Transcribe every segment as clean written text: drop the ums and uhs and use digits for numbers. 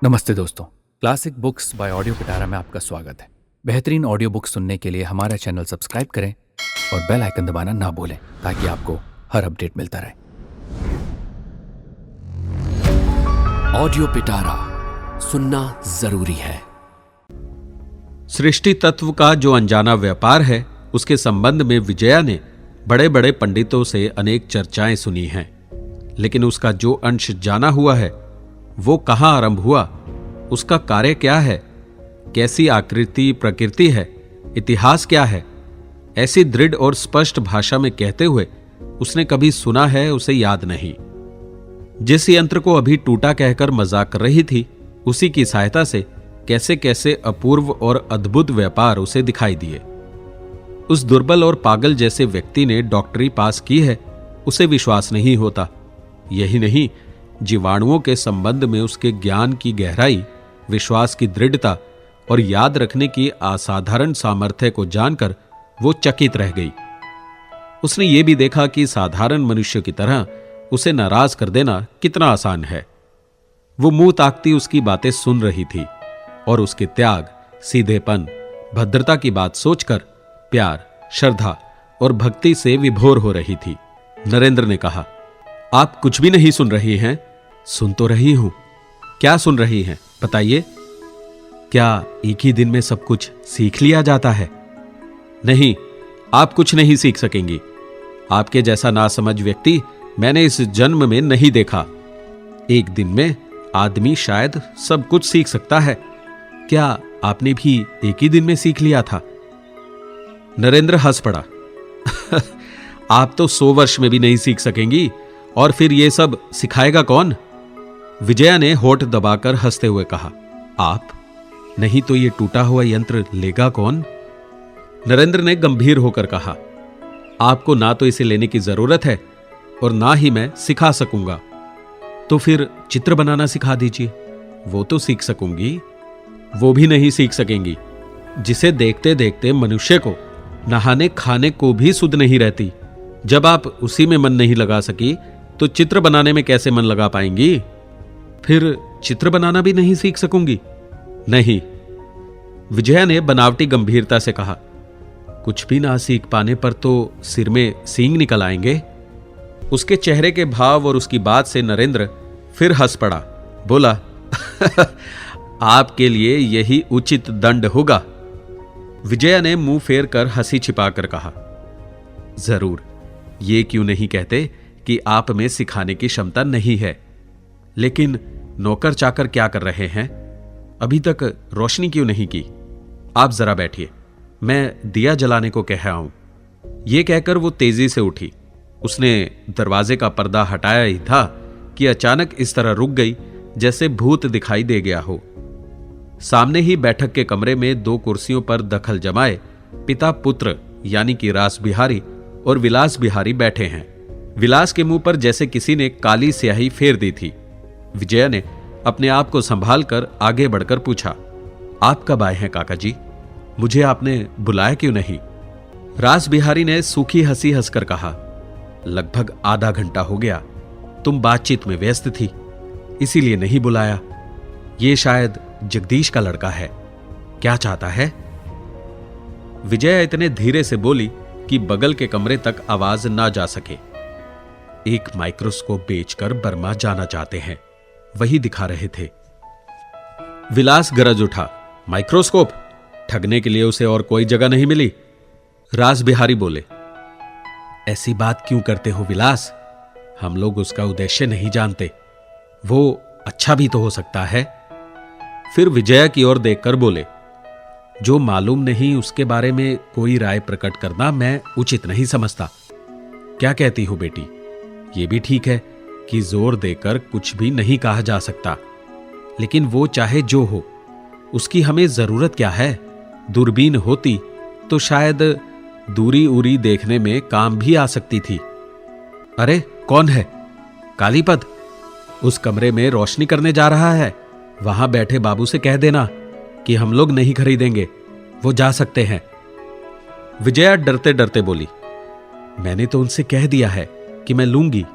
नमस्ते दोस्तों, classic books bye audio पिटारा में आपका स्वागत है। बेहतरीन ऑडियो बुक सुनने के लिए हमारा चैनल सब्सक्राइब करें और बेल आइकन दबाना ना भूलें ताकि आपको हर अपडेट मिलता रहे। ऑडियो पिटारा सुनना जरूरी है। सृष्टि तत्व का जो अनजाना व्यापार है, उसके संबंध में विजया ने बड़े बड़े पंडितों से अनेक चर्चाएं सुनी हैं, लेकिन उसका जो अंश जाना हुआ है वो कहाँ आरंभ हुआ, उसका कार्य क्या है, कैसी आकृति प्रकृति है, इतिहास क्या है, ऐसी दृढ़ और स्पष्ट भाषा में कहते हुए उसने कभी सुना है उसे याद नहीं। जिस यंत्र को अभी टूटा कहकर मजाक कर रही थी, उसी की सहायता से कैसे कैसे अपूर्व और अद्भुत व्यापार उसे दिखाई दिए। उस दुर्बल और पागल जैसे व्यक्ति ने डॉक्टरी पास की है, उसे विश्वास नहीं होता। यही नहीं, जीवाणुओं के संबंध में उसके ज्ञान की गहराई, विश्वास की दृढ़ता और याद रखने की असाधारण सामर्थ्य को जानकर वो चकित रह गई। उसने ये भी देखा कि साधारण मनुष्य की तरह उसे नाराज कर देना कितना आसान है। वो मुंह ताकती उसकी बातें सुन रही थी और उसके त्याग, सीधेपन, भद्रता की बात सोचकर प्यार, श्रद्धा और भक्ति से विभोर हो रही थी। नरेंद्र ने कहा, आप कुछ भी नहीं सुन रही हैं? सुन तो रही हूं। क्या सुन रही हैं बताइए? क्या एक ही दिन में सब कुछ सीख लिया जाता है? नहीं, आप कुछ नहीं सीख सकेंगी। आपके जैसा नासमझ व्यक्ति मैंने इस जन्म में नहीं देखा। एक दिन में आदमी शायद सब कुछ सीख सकता है। क्या आपने भी एक ही दिन में सीख लिया था? नरेंद्र हंस पड़ा। आप तो 100 वर्ष में भी नहीं सीख सकेंगी, और फिर ये सब सिखाएगा कौन? विजया ने होठ दबाकर हंसते हुए कहा, आप? नहीं तो ये टूटा हुआ यंत्र लेगा कौन? नरेंद्र ने गंभीर होकर कहा, आपको ना तो इसे लेने की जरूरत है और ना ही मैं सिखा सकूंगा। तो फिर चित्र बनाना सिखा दीजिए, वो तो सीख सकूंगी। वो भी नहीं सीख सकेंगी। जिसे देखते देखते मनुष्य को नहाने खाने को भी सुध नहीं रहती। जब आप उसी में मन नहीं लगा सकी तो चित्र बनाने में कैसे मन लगा पाएंगी? फिर चित्र बनाना भी नहीं सीख सकूंगी? नहीं। विजया ने बनावटी गंभीरता से कहा, कुछ भी ना सीख पाने पर तो सिर में सींग निकल आएंगे। उसके चेहरे के भाव और उसकी बात से नरेंद्र फिर हंस पड़ा। बोला, आपके लिए यही उचित दंड होगा। विजया ने मुंह फेर कर हंसी छिपाकर कहा, जरूर। ये क्यों नहीं कहते कि आप में सिखाने की क्षमता नहीं है? लेकिन नौकर चाकर क्या कर रहे हैं? अभी तक रोशनी क्यों नहीं की? आप जरा बैठिए, मैं दिया जलाने को कह आऊं। यह कहकर वो तेजी से उठी। उसने दरवाजे का पर्दा हटाया ही था कि अचानक इस तरह रुक गई जैसे भूत दिखाई दे गया हो। सामने ही बैठक के कमरे में 2 कुर्सियों पर दखल जमाए पिता पुत्र यानी कि रास बिहारी और विलास बिहारी बैठे हैं। विलास के मुंह पर जैसे किसी ने काली स्याही फेर दी थी। विजया ने अपने आप को संभाल कर आगे बढ़कर पूछा, आप कब आए हैं काका जी? मुझे आपने बुलाया क्यों नहीं? रास बिहारी ने सूखी हंसी हंसकर कहा, लगभग आधा घंटा हो गया। तुम बातचीत में व्यस्त थी, इसीलिए नहीं बुलाया। ये शायद जगदीश का लड़का है। क्या चाहता है? विजया इतने धीरे से बोली कि बगल के कमरे तक आवाज ना जा सके। एक माइक्रोस्कोप बेचकर बर्मा जाना चाहते हैं, वही दिखा रहे थे। विलास गरज उठा, माइक्रोस्कोप? ठगने के लिए उसे और कोई जगह नहीं मिली? रास बिहारी बोले, ऐसी बात क्यों करते हो विलास? हम लोग उसका उद्देश्य नहीं जानते। वो अच्छा भी तो हो सकता है। फिर विजया की ओर देखकर बोले, जो मालूम नहीं उसके बारे में कोई राय प्रकट करना मैं उचित नहीं समझता। क्या कहती हो बेटी? ये भी ठीक है कि जोर देकर कुछ भी नहीं कहा जा सकता, लेकिन वो चाहे जो हो, उसकी हमें जरूरत क्या है? दूरबीन होती तो शायद दूरी उरी देखने में काम भी आ सकती थी। अरे कौन है? कालीपद उस कमरे में रोशनी करने जा रहा है। वहां बैठे बाबू से कह देना कि हम लोग नहीं खरीदेंगे, वो जा सकते हैं। विजया डरते डरते बोली, मैंने तो उनसे कह दिया है कि मैं लूंगी।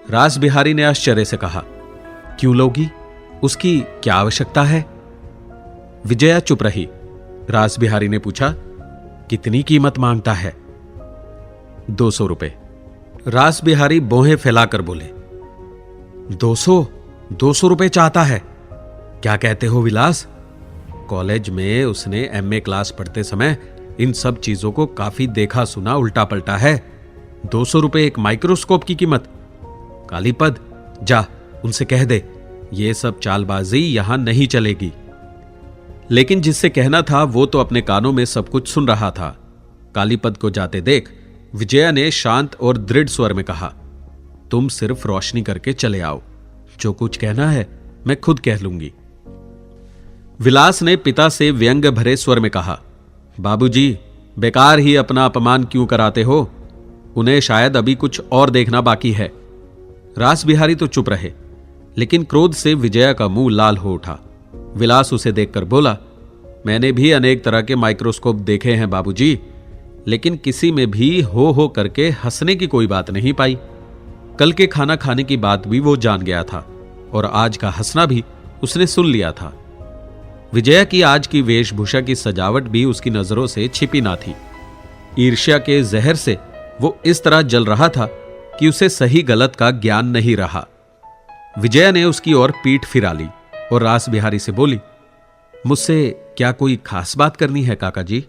रास बिहारी ने आश्चर्य से कहा, क्यों लोगी? उसकी क्या आवश्यकता है? विजया चुप रही। रास बिहारी ने पूछा, कितनी कीमत मांगता है? 200 रुपए। रास बिहारी बोहें फैलाकर बोले, 200 रुपए चाहता है? क्या कहते हो विलास? कॉलेज में उसने एमए क्लास पढ़ते समय इन सब चीजों को काफी देखा सुना उल्टा पलटा है। 200 रुपए एक माइक्रोस्कोप की कीमत? कालीपद, जा उनसे कह दे ये सब चालबाजी यहां नहीं चलेगी। लेकिन जिससे कहना था वो तो अपने कानों में सब कुछ सुन रहा था। कालीपद को जाते देख विजया ने शांत और दृढ़ स्वर में कहा, तुम सिर्फ रोशनी करके चले आओ, जो कुछ कहना है मैं खुद कह लूंगी। विलास ने पिता से व्यंग्य भरे स्वर में कहा, बाबूजी, बेकार ही अपना अपमान क्यों कराते हो? उन्हें शायद अभी कुछ और देखना बाकी है। रास बिहारी तो चुप रहे, लेकिन क्रोध से विजया का मुंह लाल हो उठा। विलास उसे देखकर बोला, मैंने भी अनेक तरह के माइक्रोस्कोप देखे हैं बाबूजी, लेकिन किसी में भी हो करके हंसने की कोई बात नहीं पाई। कल के खाना खाने की बात भी वो जान गया था और आज का हंसना भी उसने सुन लिया था। विजया की आज की वेशभूषा की सजावट भी उसकी नजरों से छिपी ना थी। ईर्ष्या के जहर से वो इस तरह जल रहा था कि उसे सही गलत का ज्ञान नहीं रहा। विजया ने उसकी ओर पीठ फिरा ली और रास बिहारी से बोली, मुझसे क्या कोई खास बात करनी है काका जी?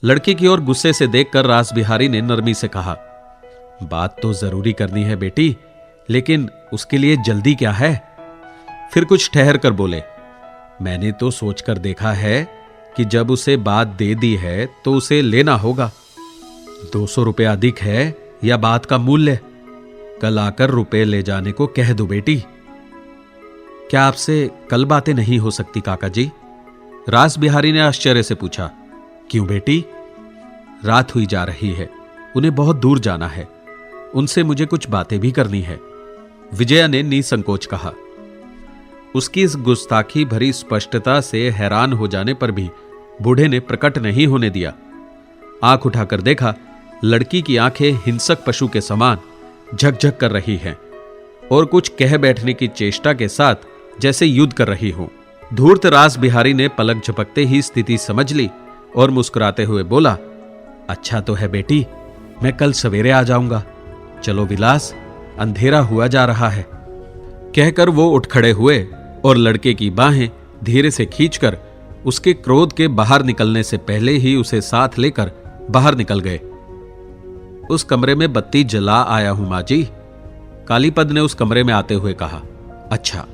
लड़की की ओर गुस्से से देखकर रास बिहारी ने नरमी से कहा, बात तो जरूरी करनी है बेटी, लेकिन उसके लिए जल्दी क्या है? फिर कुछ ठहर कर बोले, मैंने तो सोचकर देखा है कि जब उसे बात दे दी है तो उसे लेना होगा। 200 रुपए अधिक है या बात का मूल्य? कल आकर रुपए ले जाने को कह दो बेटी। क्या आपसे कल बातें नहीं हो सकती काका जी? रास बिहारी ने आश्चर्य से पूछा। क्यों बेटी? रात हुई जा रही है, उन्हें बहुत दूर जाना है, उनसे मुझे कुछ बातें भी करनी है, विजया ने निसंकोच कहा। उसकी इस गुस्ताखी भरी स्पष्टता से हैरान हो जाने पर भी बूढ़े ने प्रकट नहीं होने दिया। आंख उठाकर देखा, लड़की की आंखें हिंसक पशु के समान झकझक कर रही हैं और कुछ कह बैठने की चेष्टा के साथ जैसे युद्ध कर रही हो। धूर्त रास बिहारी ने पलक झपकते ही स्थिति समझ ली और मुस्कुराते हुए बोला, अच्छा तो है बेटी, मैं कल सवेरे आ जाऊंगा। चलो विलास, अंधेरा हुआ जा रहा है। कहकर वो उठ खड़े हुए और लड़के की बाहें धीरे से खींचकर उसके क्रोध के बाहर निकलने से पहले ही उसे साथ लेकर बाहर निकल गए। उस कमरे में बत्ती जला आया हूं मां जी, कालीपद ने उस कमरे में आते हुए कहा। अच्छा,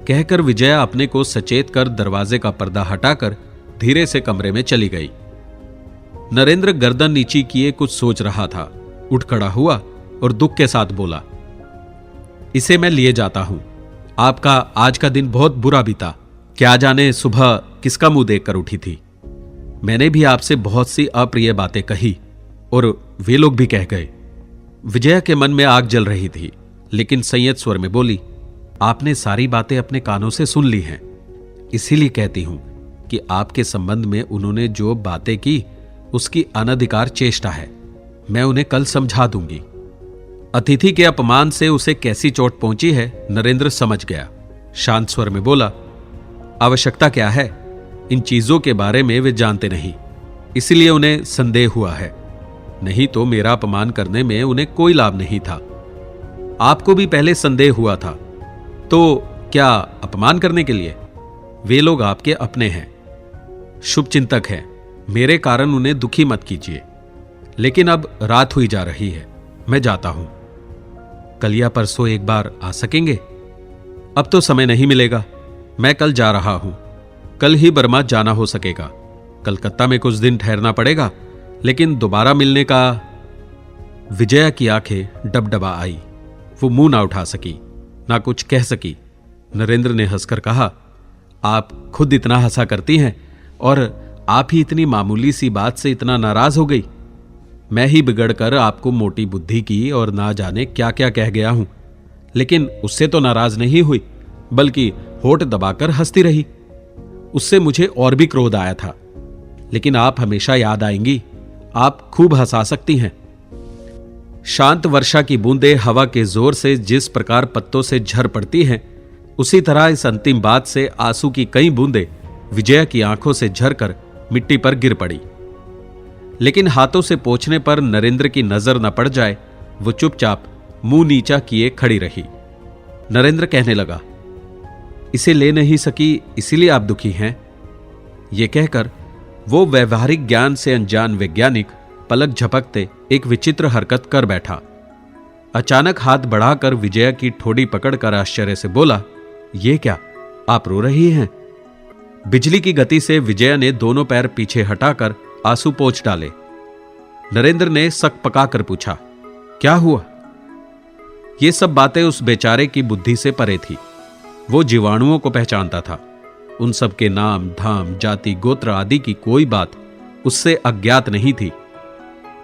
कहकर विजया अपने को सचेत कर दरवाजे का पर्दा हटाकर धीरे से कमरे में चली गई। नरेंद्र गर्दन नीची किए कुछ सोच रहा था। उठ खड़ा हुआ और दुख के साथ बोला, इसे मैं लिए जाता हूं। आपका आज का दिन बहुत बुरा बीता। क्या जाने सुबह किसका मुंह देखकर उठी थी। मैंने भी आपसे बहुत सी अप्रिय बातें कही और वे लोग भी कह गए। विजया के मन में आग जल रही थी, लेकिन संयत स्वर में बोली, आपने सारी बातें अपने कानों से सुन ली हैं, इसीलिए कहती हूं कि आपके संबंध में उन्होंने जो बातें की उसकी अनधिकार चेष्टा है। मैं उन्हें कल समझा दूंगी। अतिथि के अपमान से उसे कैसी चोट पहुंची है नरेंद्र समझ गया। शांत स्वर में बोला, आवश्यकता क्या है? इन चीजों के बारे में वे जानते नहीं, इसलिए उन्हें संदेह हुआ है, नहीं तो मेरा अपमान करने में उन्हें कोई लाभ नहीं था। आपको भी पहले संदेह हुआ था, तो क्या अपमान करने के लिए? वे लोग आपके अपने हैं, शुभ चिंतक हैं, मेरे कारण उन्हें दुखी मत कीजिए। लेकिन अब रात हुई जा रही है, मैं जाता हूं। कल या परसों एक बार आ सकेंगे? अब तो समय नहीं मिलेगा, मैं कल जा रहा हूं। कल ही बर्मा जाना हो सकेगा। कलकत्ता में कुछ दिन ठहरना पड़ेगा, लेकिन दोबारा मिलने का। विजया की आंखें डबडबा आई। वो मुंह ना उठा सकी, ना कुछ कह सकी। नरेंद्र ने हंसकर कहा, आप खुद इतना हंसा करती हैं और आप ही इतनी मामूली सी बात से इतना नाराज हो गई। मैं ही बिगड़कर आपको मोटी बुद्धि की और ना जाने क्या क्या कह गया हूं, लेकिन उससे तो नाराज नहीं हुई, बल्कि होठ दबाकर हंसती रही। उससे मुझे और भी क्रोध आया था, लेकिन आप हमेशा याद आएंगी, आप खूब हंसा सकती हैं। शांत वर्षा की बूंदें हवा के जोर से जिस प्रकार पत्तों से झर पड़ती हैं, उसी तरह इस अंतिम बात से आंसू की कई बूंदें विजया की आंखों से झरकर मिट्टी पर गिर पड़ी। लेकिन हाथों से पोंछने पर नरेंद्र की नजर न पड़ जाए, वो चुपचाप मुंह नीचा किए खड़ी रही। नरेंद्र कहने लगा, इसे ले नहीं सकी इसीलिए आप दुखी हैं। यह कहकर वो व्यवहारिक ज्ञान से अनजान वैज्ञानिक पलक झपकते एक विचित्र हरकत कर बैठा। अचानक हाथ बढ़ाकर विजया की ठोड़ी पकड़कर आश्चर्य से बोला, ये क्या, आप रो रही हैं? बिजली की गति से विजया ने दोनों पैर पीछे हटाकर आंसू पोंछ डाले। नरेंद्र ने सक पकाकर पूछा, क्या हुआ? ये सब बातें उस बेचारे की बुद्धि से परे थी। वो जीवाणुओं को पहचानता था। उन सब के नाम, धाम, जाति, गोत्र आदि की कोई बात उससे अज्ञात नहीं थी।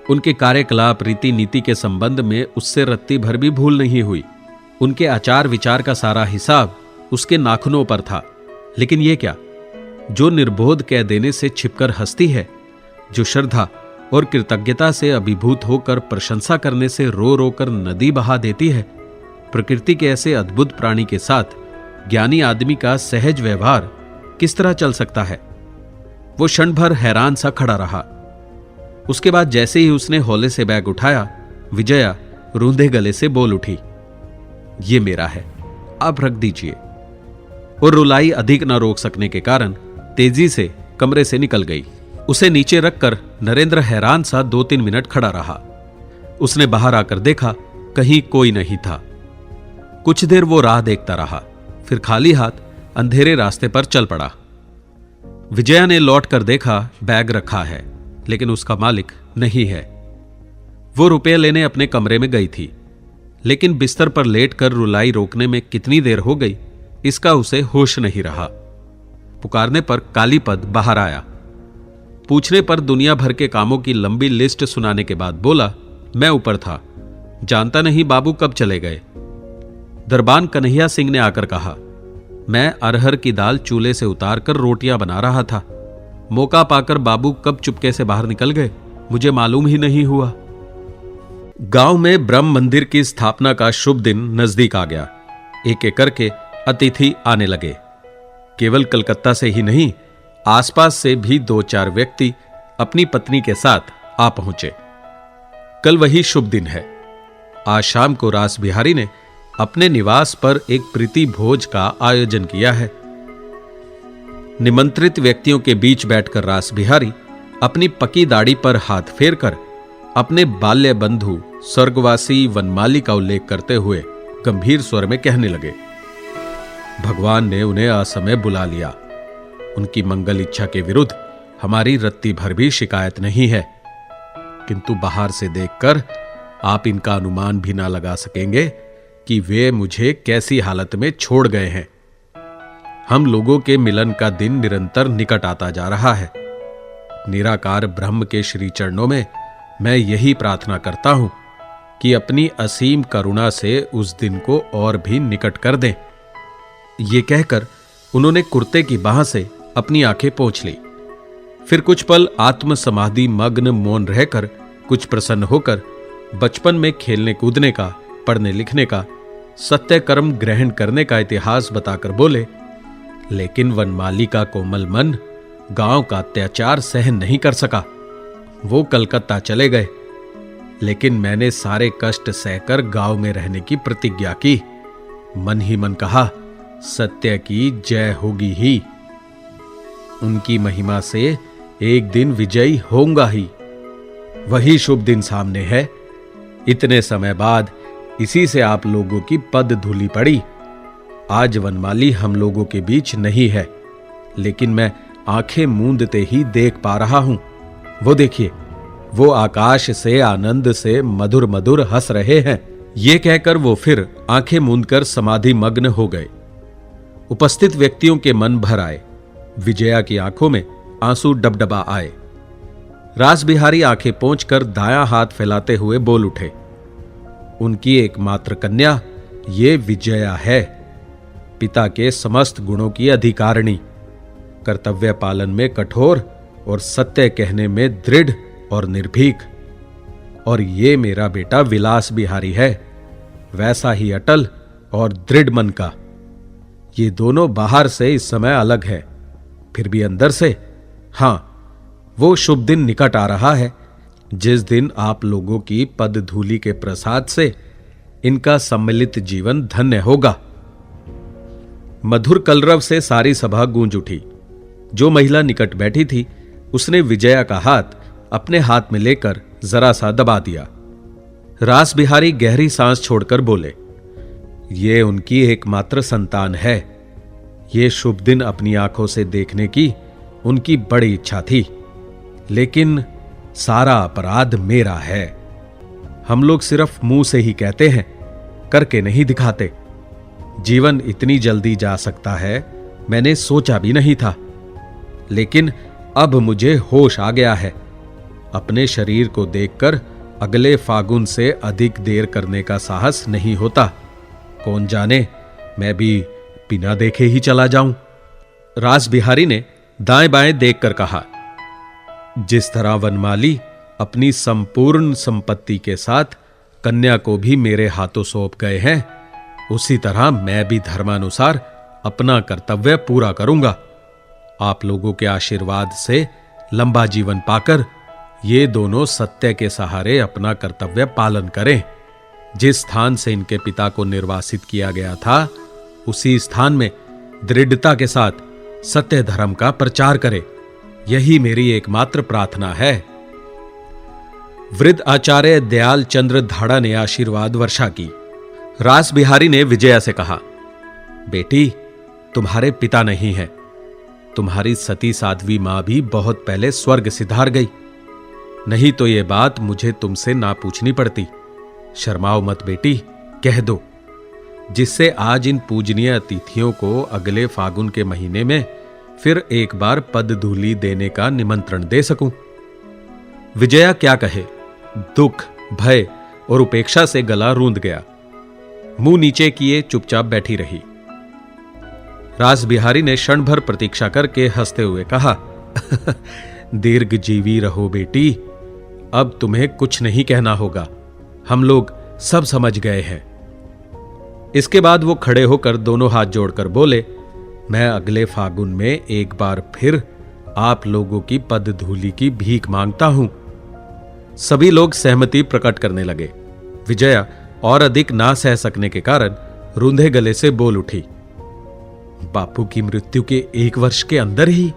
उनके कार्यकलाप, रीति नीति के संबंध में उससे रत्ती भर भी भूल नहीं हुई। उनके आचार विचार का सारा हिसाब उसके नाखूनों पर था। लेकिन यह क्या, जो निर्बोध कह देने से छिपकर हंसती है, जो श्रद्धा और कृतज्ञता से अभिभूत होकर प्रशंसा करने से रो रो कर नदी बहा देती है, प्रकृति के ऐसे अद्भुत प्राणी के साथ ज्ञानी आदमी का सहज व्यवहार किस तरह चल सकता है? वो क्षण भर हैरान सा खड़ा रहा। उसके बाद जैसे ही उसने हौले से बैग उठाया, विजया रूंधे गले से बोल उठी, ये मेरा है, आप रख दीजिए। और रुलाई अधिक न रोक सकने के कारण तेजी से कमरे से निकल गई। उसे नीचे रखकर नरेंद्र हैरान सा 2-3 मिनट खड़ा रहा। उसने बाहर आकर देखा, कहीं कोई नहीं था। कुछ देर वो राह देखता रहा, फिर खाली हाथ अंधेरे रास्ते पर चल पड़ा। विजया ने लौट कर देखा, बैग रखा है, लेकिन उसका मालिक नहीं है। वो रुपये लेने अपने कमरे में गई थी, लेकिन बिस्तर पर लेटकर रुलाई रोकने में कितनी देर हो गई, इसका उसे होश नहीं रहा। पुकारने पर कालीपद बाहर आया। पूछने पर दुनिया भर के कामों की लंबी लिस्ट सुनाने के बाद बोला, मैं ऊपर था, जानता नहीं बाबू कब चले गए। दरबान कन्हैया सिंह ने आकर कहा, मैं अरहर की दाल चूल्हे से उतारकर रोटियां बना रहा था। मौका पाकर बाबू कब चुपके से बाहर निकल गए, मुझे मालूम ही नहीं हुआ। गांव में ब्रह्म मंदिर की स्थापना का शुभ दिन नजदीक आ गया। एक एक करके अतिथि आने लगे। केवल कलकत्ता से ही नहीं, आसपास से भी 2-4 व्यक्ति अपनी पत्नी के साथ आ पहुंचे। कल वही शुभ दिन है। आज शाम को रास बिहारी ने अपने निवास पर एक प्रीति भोज का आयोजन किया है। निमंत्रित व्यक्तियों के बीच बैठकर रास बिहारी अपनी पकी दाढ़ी पर हाथ फेरकर अपने बाल्य बंधु स्वर्गवासी वनमाली का उल्लेख करते हुए गंभीर स्वर में कहने लगे, भगवान ने उन्हें असमय बुला लिया। उनकी मंगल इच्छा के विरुद्ध हमारी रत्ती भर भी शिकायत नहीं है, किंतु बाहर से देखकर आप इनका अनुमान भी ना लगा सकेंगे कि वे मुझे कैसी हालत में छोड़ गए हैं। हम लोगों के मिलन का दिन निरंतर निकट आता जा रहा है। निराकार ब्रह्म के श्री चरणों में मैं यही प्रार्थना करता हूं कि अपनी असीम करुणा से उस दिन को और भी निकट कर दें। ये कहकर उन्होंने कुर्ते की बाह से अपनी आंखें पोंछ ली। फिर कुछ पल आत्म समाधि मग्न मौन रहकर, कुछ प्रसन्न होकर बचपन में खेलने कूदने का, पढ़ने लिखने का, सत्य कर्म ग्रहण करने का इतिहास बताकर बोले, लेकिन वनमाली का कोमल मन गांव का अत्याचार सहन नहीं कर सका। वो कलकत्ता चले गए, लेकिन मैंने सारे कष्ट सहकर गांव में रहने की प्रतिज्ञा की। मन ही मन कहा, सत्य की जय होगी ही। उनकी महिमा से एक दिन विजयी होऊंगा ही। वही शुभ दिन सामने है। इतने समय बाद इसी से आप लोगों की पद धूली पड़ी। आज वनमाली हम लोगों के बीच नहीं है, लेकिन मैं आंखें मूंदते ही देख पा रहा हूं। वो देखिए, वो आकाश से आनंद से मधुर मधुर हंस रहे हैं। ये कहकर वो फिर आंखें मूंदकर समाधि मग्न हो गए। उपस्थित व्यक्तियों के मन भर आए। विजया की आंखों में आंसू डबडबा आए। रास बिहारी आंखें पोंछकर दायां हाथ फैलाते हुए बोल उठे, उनकी एकमात्र कन्या ये विजया है, पिता के समस्त गुणों की अधिकारिणी, कर्तव्य पालन में कठोर और सत्य कहने में दृढ़ और निर्भीक। और ये मेरा बेटा विलास बिहारी है, वैसा ही अटल और दृढ़ मन का। ये दोनों बाहर से इस समय अलग है, फिर भी अंदर से हां, वो शुभ दिन निकट आ रहा है जिस दिन आप लोगों की पद धूलि के प्रसाद से इनका सम्मिलित जीवन धन्य होगा। मधुर कलरव से सारी सभा गूंज उठी। जो महिला निकट बैठी थी उसने विजया का हाथ अपने हाथ में लेकर जरा सा दबा दिया। रास बिहारी गहरी सांस छोड़कर बोले, ये उनकी एकमात्र संतान है। ये शुभ दिन अपनी आंखों से देखने की उनकी बड़ी इच्छा थी, लेकिन सारा अपराध मेरा है। हम लोग सिर्फ मुंह से ही कहते हैं, करके नहीं दिखाते। जीवन इतनी जल्दी जा सकता है मैंने सोचा भी नहीं था, लेकिन अब मुझे होश आ गया है। अपने शरीर को देखकर अगले फागुन से अधिक देर करने का साहस नहीं होता। कौन जाने मैं भी बिना देखे ही चला जाऊं। रास बिहारी ने दाएं बाएं देखकर कहा, जिस तरह वनमाली अपनी संपूर्ण संपत्ति के साथ कन्या को भी मेरे हाथों सौंप गए हैं, उसी तरह मैं भी धर्मानुसार अपना कर्तव्य पूरा करूंगा। आप लोगों के आशीर्वाद से लंबा जीवन पाकर ये दोनों सत्य के सहारे अपना कर्तव्य पालन करें। जिस स्थान से इनके पिता को निर्वासित किया गया था, उसी स्थान में दृढ़ता के साथ सत्य धर्म का प्रचार करें। यही मेरी एकमात्र प्रार्थना है। वृद्ध आचार्य दयाल चंद्र धाड़ा ने आशीर्वाद वर्षा की। रास बिहारी ने विजया से कहा, बेटी, तुम्हारे पिता नहीं है। तुम्हारी सती साध्वी मां भी बहुत पहले स्वर्ग सिधार गई, नहीं तो यह बात मुझे तुमसे ना पूछनी पड़ती। शर्माओ मत बेटी, कह दो, जिससे आज इन पूजनीय अतिथियों को अगले फागुन के महीने में फिर एक बार पद धूलि देने का निमंत्रण दे सकूं। विजया क्या कहे, दुख, भय और उपेक्षा से गला रूंध गया। मुंह नीचे किए चुपचाप बैठी रही। रास बिहारी ने क्षण भर प्रतीक्षा करके हंसते हुए कहा, दीर्घ जीवी रहो बेटी, अब तुम्हें कुछ नहीं कहना होगा, हम लोग सब समझ गए हैं। इसके बाद वो खड़े होकर दोनों हाथ जोड़कर बोले, मैं अगले फागुन में एक बार फिर आप लोगों की पद धूलि की भीख मांगता हूं। सभी लोग सहमति प्रकट करने लगे। विजया और अधिक ना सह सकने के कारण रूंधे गले से बोल उठी, बापू की मृत्यु के 1 वर्ष के अंदर ही।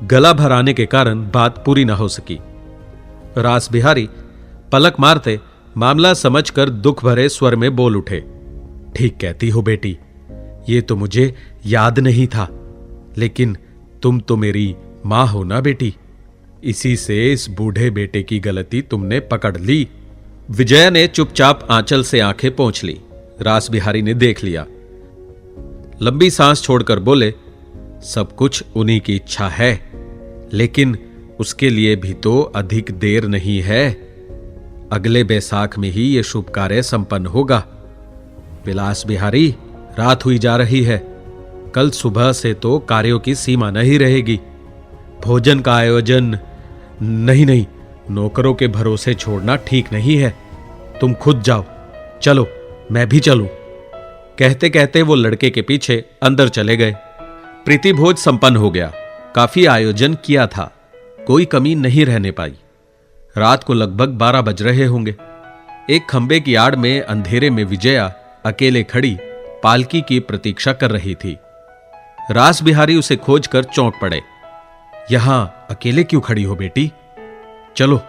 गला भराने के कारण बात पूरी ना हो सकी। रास बिहारी पलक मारते मामला समझकर दुख भरे स्वर में बोल उठे, ठीक कहती हो बेटी, ये तो मुझे याद नहीं था, लेकिन तुम तो मेरी मां हो ना बेटी, इसी से इस बूढ़े बेटे की गलती तुमने पकड़ ली। विजया ने चुपचाप आंचल से आंखें पोंछ ली। रास बिहारी ने देख लिया, लंबी सांस छोड़कर बोले, सब कुछ उन्हीं की इच्छा है, लेकिन उसके लिए भी तो अधिक देर नहीं है। अगले बैसाख में ही यह शुभ कार्य संपन्न होगा। विलास बिहारी, रात हुई जा रही है, कल सुबह से तो कार्यों की सीमा नहीं रहेगी। भोजन का आयोजन नहीं, नौकरों के भरोसे छोड़ना ठीक नहीं है। तुम खुद जाओ, चलो मैं भी चलूं। कहते कहते वो लड़के के पीछे अंदर चले गए। प्रीति भोज संपन्न हो गया। काफी आयोजन किया था, कोई कमी नहीं रहने पाई। रात को लगभग 12 बज रहे होंगे। एक खंबे की आड़ में अंधेरे में विजया अकेले खड़ी पालकी की प्रतीक्षा कर रही थी। रास बिहारी उसे खोजकर चौंक पड़े, यहां अकेले क्यों खड़ी हो बेटी? चलो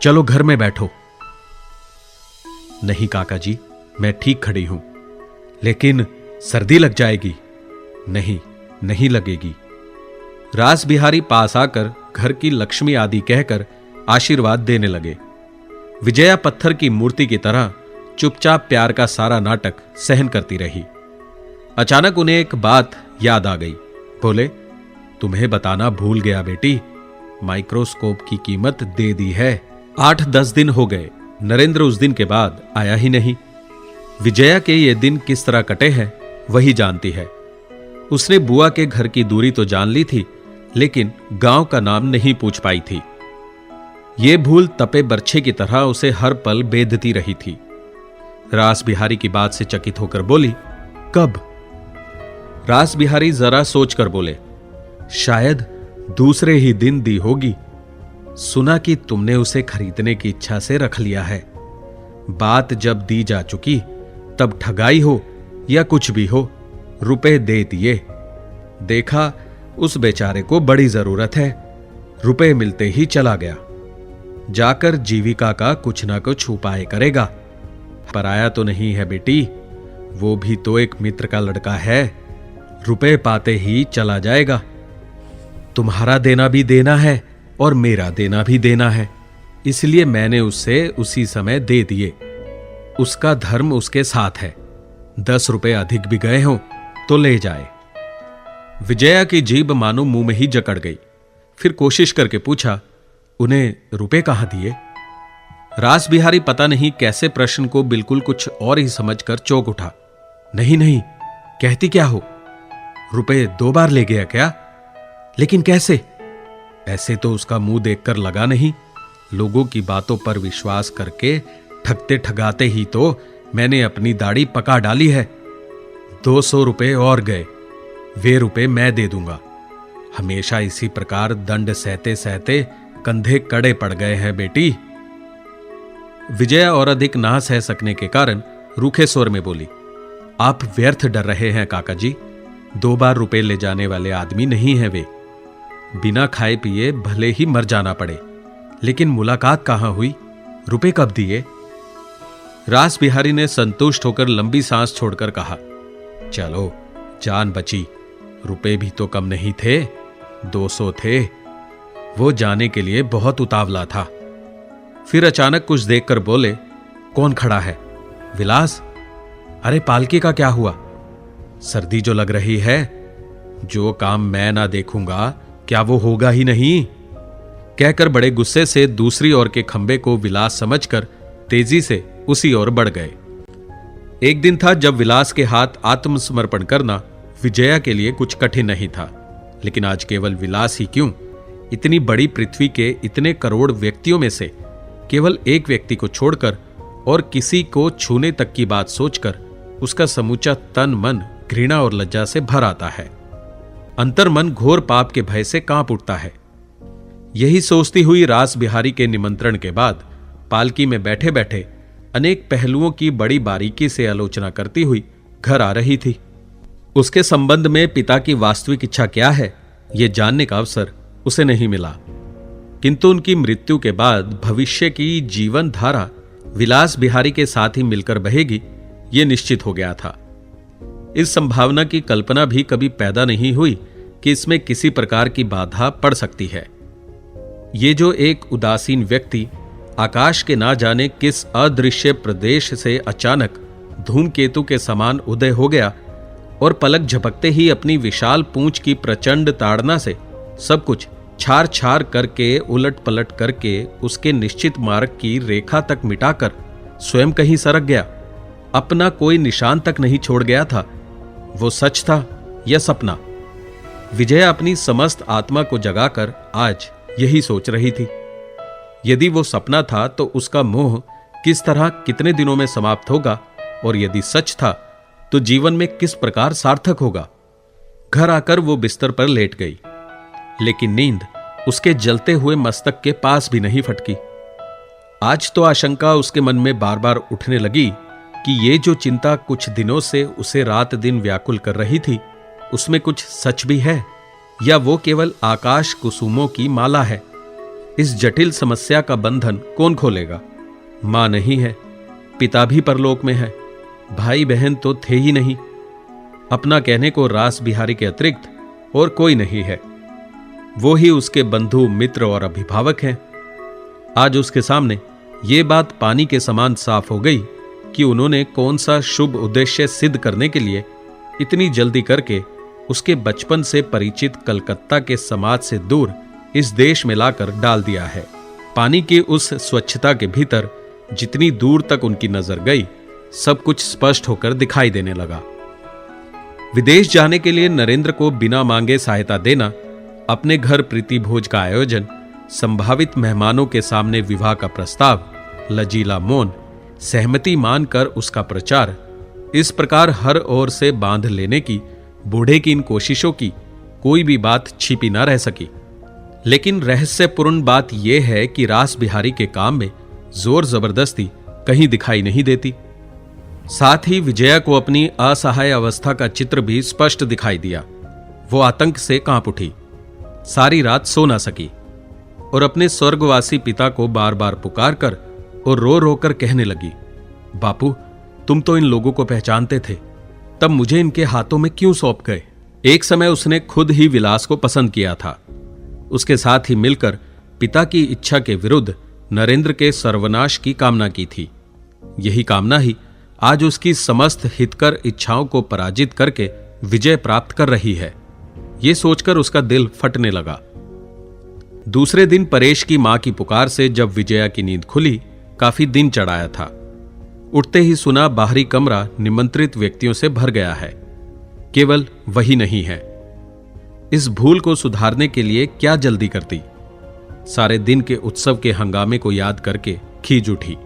चलो घर में बैठो। नहीं काका जी, मैं ठीक खड़ी हूं, लेकिन सर्दी लग जाएगी। नहीं लगेगी। रास बिहारी पास आकर घर की लक्ष्मी आदि कहकर आशीर्वाद देने लगे। विजया पत्थर की मूर्ति की तरह चुपचाप प्यार का सारा नाटक सहन करती रही। अचानक उन्हें एक बात याद आ गई। बोले, तुम्हें बताना भूल गया बेटी, माइक्रोस्कोप की कीमत दे दी है। 8-10 दिन हो गए, नरेंद्र उस दिन के बाद आया ही नहीं। विजया के ये दिन किस तरह कटे हैं वही जानती है। उसने बुआ के घर की दूरी तो जान ली थी, लेकिन गांव का नाम नहीं पूछ पाई थी। ये भूल तपे बर्छे की तरह उसे हर पल बेधती रही थी। रास बिहारी की बात से चकित होकर बोली, कब? रास बिहारी जरा सोचकर बोले, शायद दूसरे ही दिन दी होगी। सुना कि तुमने उसे खरीदने की इच्छा से रख लिया है। बात जब दी जा चुकी तब ठगाई हो या कुछ भी हो, रुपए दे दिए। देखा उस बेचारे को बड़ी जरूरत है, रुपए मिलते ही चला गया। जाकर जीविका का कुछ ना कुछ उपाय करेगा। पराया तो नहीं है बेटी, वो भी तो एक मित्र का लड़का है। रुपए पाते ही चला जाएगा। तुम्हारा देना भी देना है और मेरा देना भी देना है, इसलिए मैंने उससे उसी समय दे दिए। उसका धर्म उसके साथ है। 10 रुपए अधिक भी गए हों तो ले जाए। विजया की जीभ मानो मुंह में ही जकड़ गई। फिर कोशिश करके पूछा, उन्हें रुपए कहां दिए? रास बिहारी पता नहीं कैसे प्रश्न को बिल्कुल कुछ और ही समझकर चौंक उठा। नहीं नहीं, कहती क्या हो? रुपए 2 बार ले गया क्या? लेकिन कैसे? ऐसे तो उसका मुंह देखकर लगा नहीं। लोगों की बातों पर विश्वास करके ठगते ठगाते ही तो मैंने अपनी दाढ़ी पका डाली है। 200 रुपए और गए, वे रुपए मैं दे दूंगा। हमेशा इसी प्रकार दंड सहते सहते कंधे कड़े पड़ गए हैं बेटी। विजया और अधिक ना सह सकने के कारण रूखे स्वर में बोली, आप व्यर्थ डर रहे हैं काका जी। 2 बार रुपए ले जाने वाले आदमी नहीं है वे। बिना खाए पिए भले ही मर जाना पड़े, लेकिन मुलाकात कहां हुई? रुपए कब दिए? रास बिहारी ने संतुष्ट होकर लंबी सांस छोड़कर कहा, चलो जान बची। रुपए भी तो कम नहीं थे, 200 थे। वो जाने के लिए बहुत उतावला था। फिर अचानक कुछ देखकर बोले, कौन खड़ा है? विलास? अरे पालकी का क्या हुआ? सर्दी जो लग रही है। जो काम मैं ना देखूंगा क्या वो होगा ही नहीं? कहकर बड़े गुस्से से दूसरी ओर के खंबे को विलास समझकर तेजी से उसी ओर बढ़ गए। एक दिन था जब विलास के हाथ आत्मसमर्पण करना विजया के लिए कुछ कठिन नहीं था। लेकिन आज केवल विलास ही क्यों, इतनी बड़ी पृथ्वी के इतने करोड़ व्यक्तियों में से केवल एक व्यक्ति को छोड़कर और किसी को छूने तक की बात सोचकर उसका समूचा तन मन घृणा और लज्जा से भर आता है। अंतर्मन घोर पाप के भय से कांप उठता है। यही सोचती हुई रास बिहारी के निमंत्रण के बाद पालकी में बैठे बैठे अनेक पहलुओं की बड़ी बारीकी से आलोचना करती हुई घर आ रही थी। उसके संबंध में पिता की वास्तविक इच्छा क्या है, यह जानने का अवसर उसे नहीं मिला। किंतु उनकी मृत्यु के बाद भविष्य की जीवन धारा विलास बिहारी के साथ ही मिलकर बहेगी, यह निश्चित हो गया था। इस संभावना की कल्पना भी कभी पैदा नहीं हुई कि इसमें किसी प्रकार की बाधा पड़ सकती है। ये जो एक उदासीन व्यक्ति आकाश के ना जाने किस अदृश्य प्रदेश से अचानक धूमकेतु के समान उदय हो गया और पलक झपकते ही अपनी विशाल पूंछ की प्रचंड ताड़ना से सब कुछ छार छार करके उलट पलट करके उसके निश्चित मार्ग की रेखा तक मिटाकर स्वयं कहीं सरक गया, अपना कोई निशान तक नहीं छोड़ गया था, वो सच था या सपना? विजया अपनी समस्त आत्मा को जगाकर आज यही सोच रही थी। यदि वो सपना था तो उसका मोह किस तरह कितने दिनों में समाप्त होगा, और यदि सच था तो जीवन में किस प्रकार सार्थक होगा। घर आकर वो बिस्तर पर लेट गई, लेकिन नींद उसके जलते हुए मस्तक के पास भी नहीं फटकी। आज तो आशंका उसके मन में बार बार उठने लगी कि ये जो चिंता कुछ दिनों से उसे रात दिन व्याकुल कर रही थी, उसमें कुछ सच भी है या वो केवल आकाश कुसुमों की माला है। इस जटिल समस्या का बंधन कौन खोलेगा? मां नहीं है, पिता भी परलोक में है, भाई बहन तो थे ही नहीं। अपना कहने को रास बिहारी के अतिरिक्त और कोई नहीं है। वो ही उसके बंधु मित्र और अभिभावक हैं। आज उसके सामने ये बात पानी के समान साफ हो गई कि उन्होंने कौन सा शुभ उद्देश्य सिद्ध करने के लिए इतनी जल्दी करके उसके बचपन से परिचित कलकत्ता के समाज से दूर इस देश में लाकर डाल दिया है। पानी की उस स्वच्छता के भीतर जितनी दूर तक उनकी नजर गई, सब कुछ स्पष्ट होकर दिखाई देने लगा। विदेश जाने के लिए नरेंद्र को बिना मांगे सहायता देना, अपने घर प्रीति भोज का आयोजन, संभावित मेहमानों के सामने विवाह का प्रस्ताव, लजीला मौन, सहमति मानकर उसका प्रचार, इस प्रकार हर ओर से बांध लेने की बूढ़े की इन कोशिशों की कोई भी बात छिपी ना रह सकी। लेकिन रहस्यपूर्ण बात यह है कि रास बिहारी के काम में जोर जबरदस्ती कहीं दिखाई नहीं देती। साथ ही विजया को अपनी असहाय अवस्था का चित्र भी स्पष्ट दिखाई दिया। वो आतंक से कांप उठी, सारी रात सो ना सकी और अपने स्वर्गवासी पिता को बार बार पुकार कर और रो रो कर कहने लगी, बापू, तुम तो इन लोगों को पहचानते थे, तब मुझे इनके हाथों में क्यों सौंप गए? एक समय उसने खुद ही विलास को पसंद किया था। उसके साथ ही मिलकर पिता की इच्छा के विरुद्ध नरेंद्र के सर्वनाश की कामना की थी। यही कामना ही आज उसकी समस्त हितकर इच्छाओं को पराजित करके विजय प्राप्त कर रही है। यह सोचकर उसका दिल फटने लगा। दूसरे दिन परेश की मां की पुकार से जब विजया की नींद खुली, काफी दिन चढ़ाया था। उठते ही सुना बाहरी कमरा निमंत्रित व्यक्तियों से भर गया है। केवल वही नहीं है। इस भूल को सुधारने के लिए क्या जल्दी करती? सारे दिन के उत्सव के हंगामे को याद करके खींच उठी।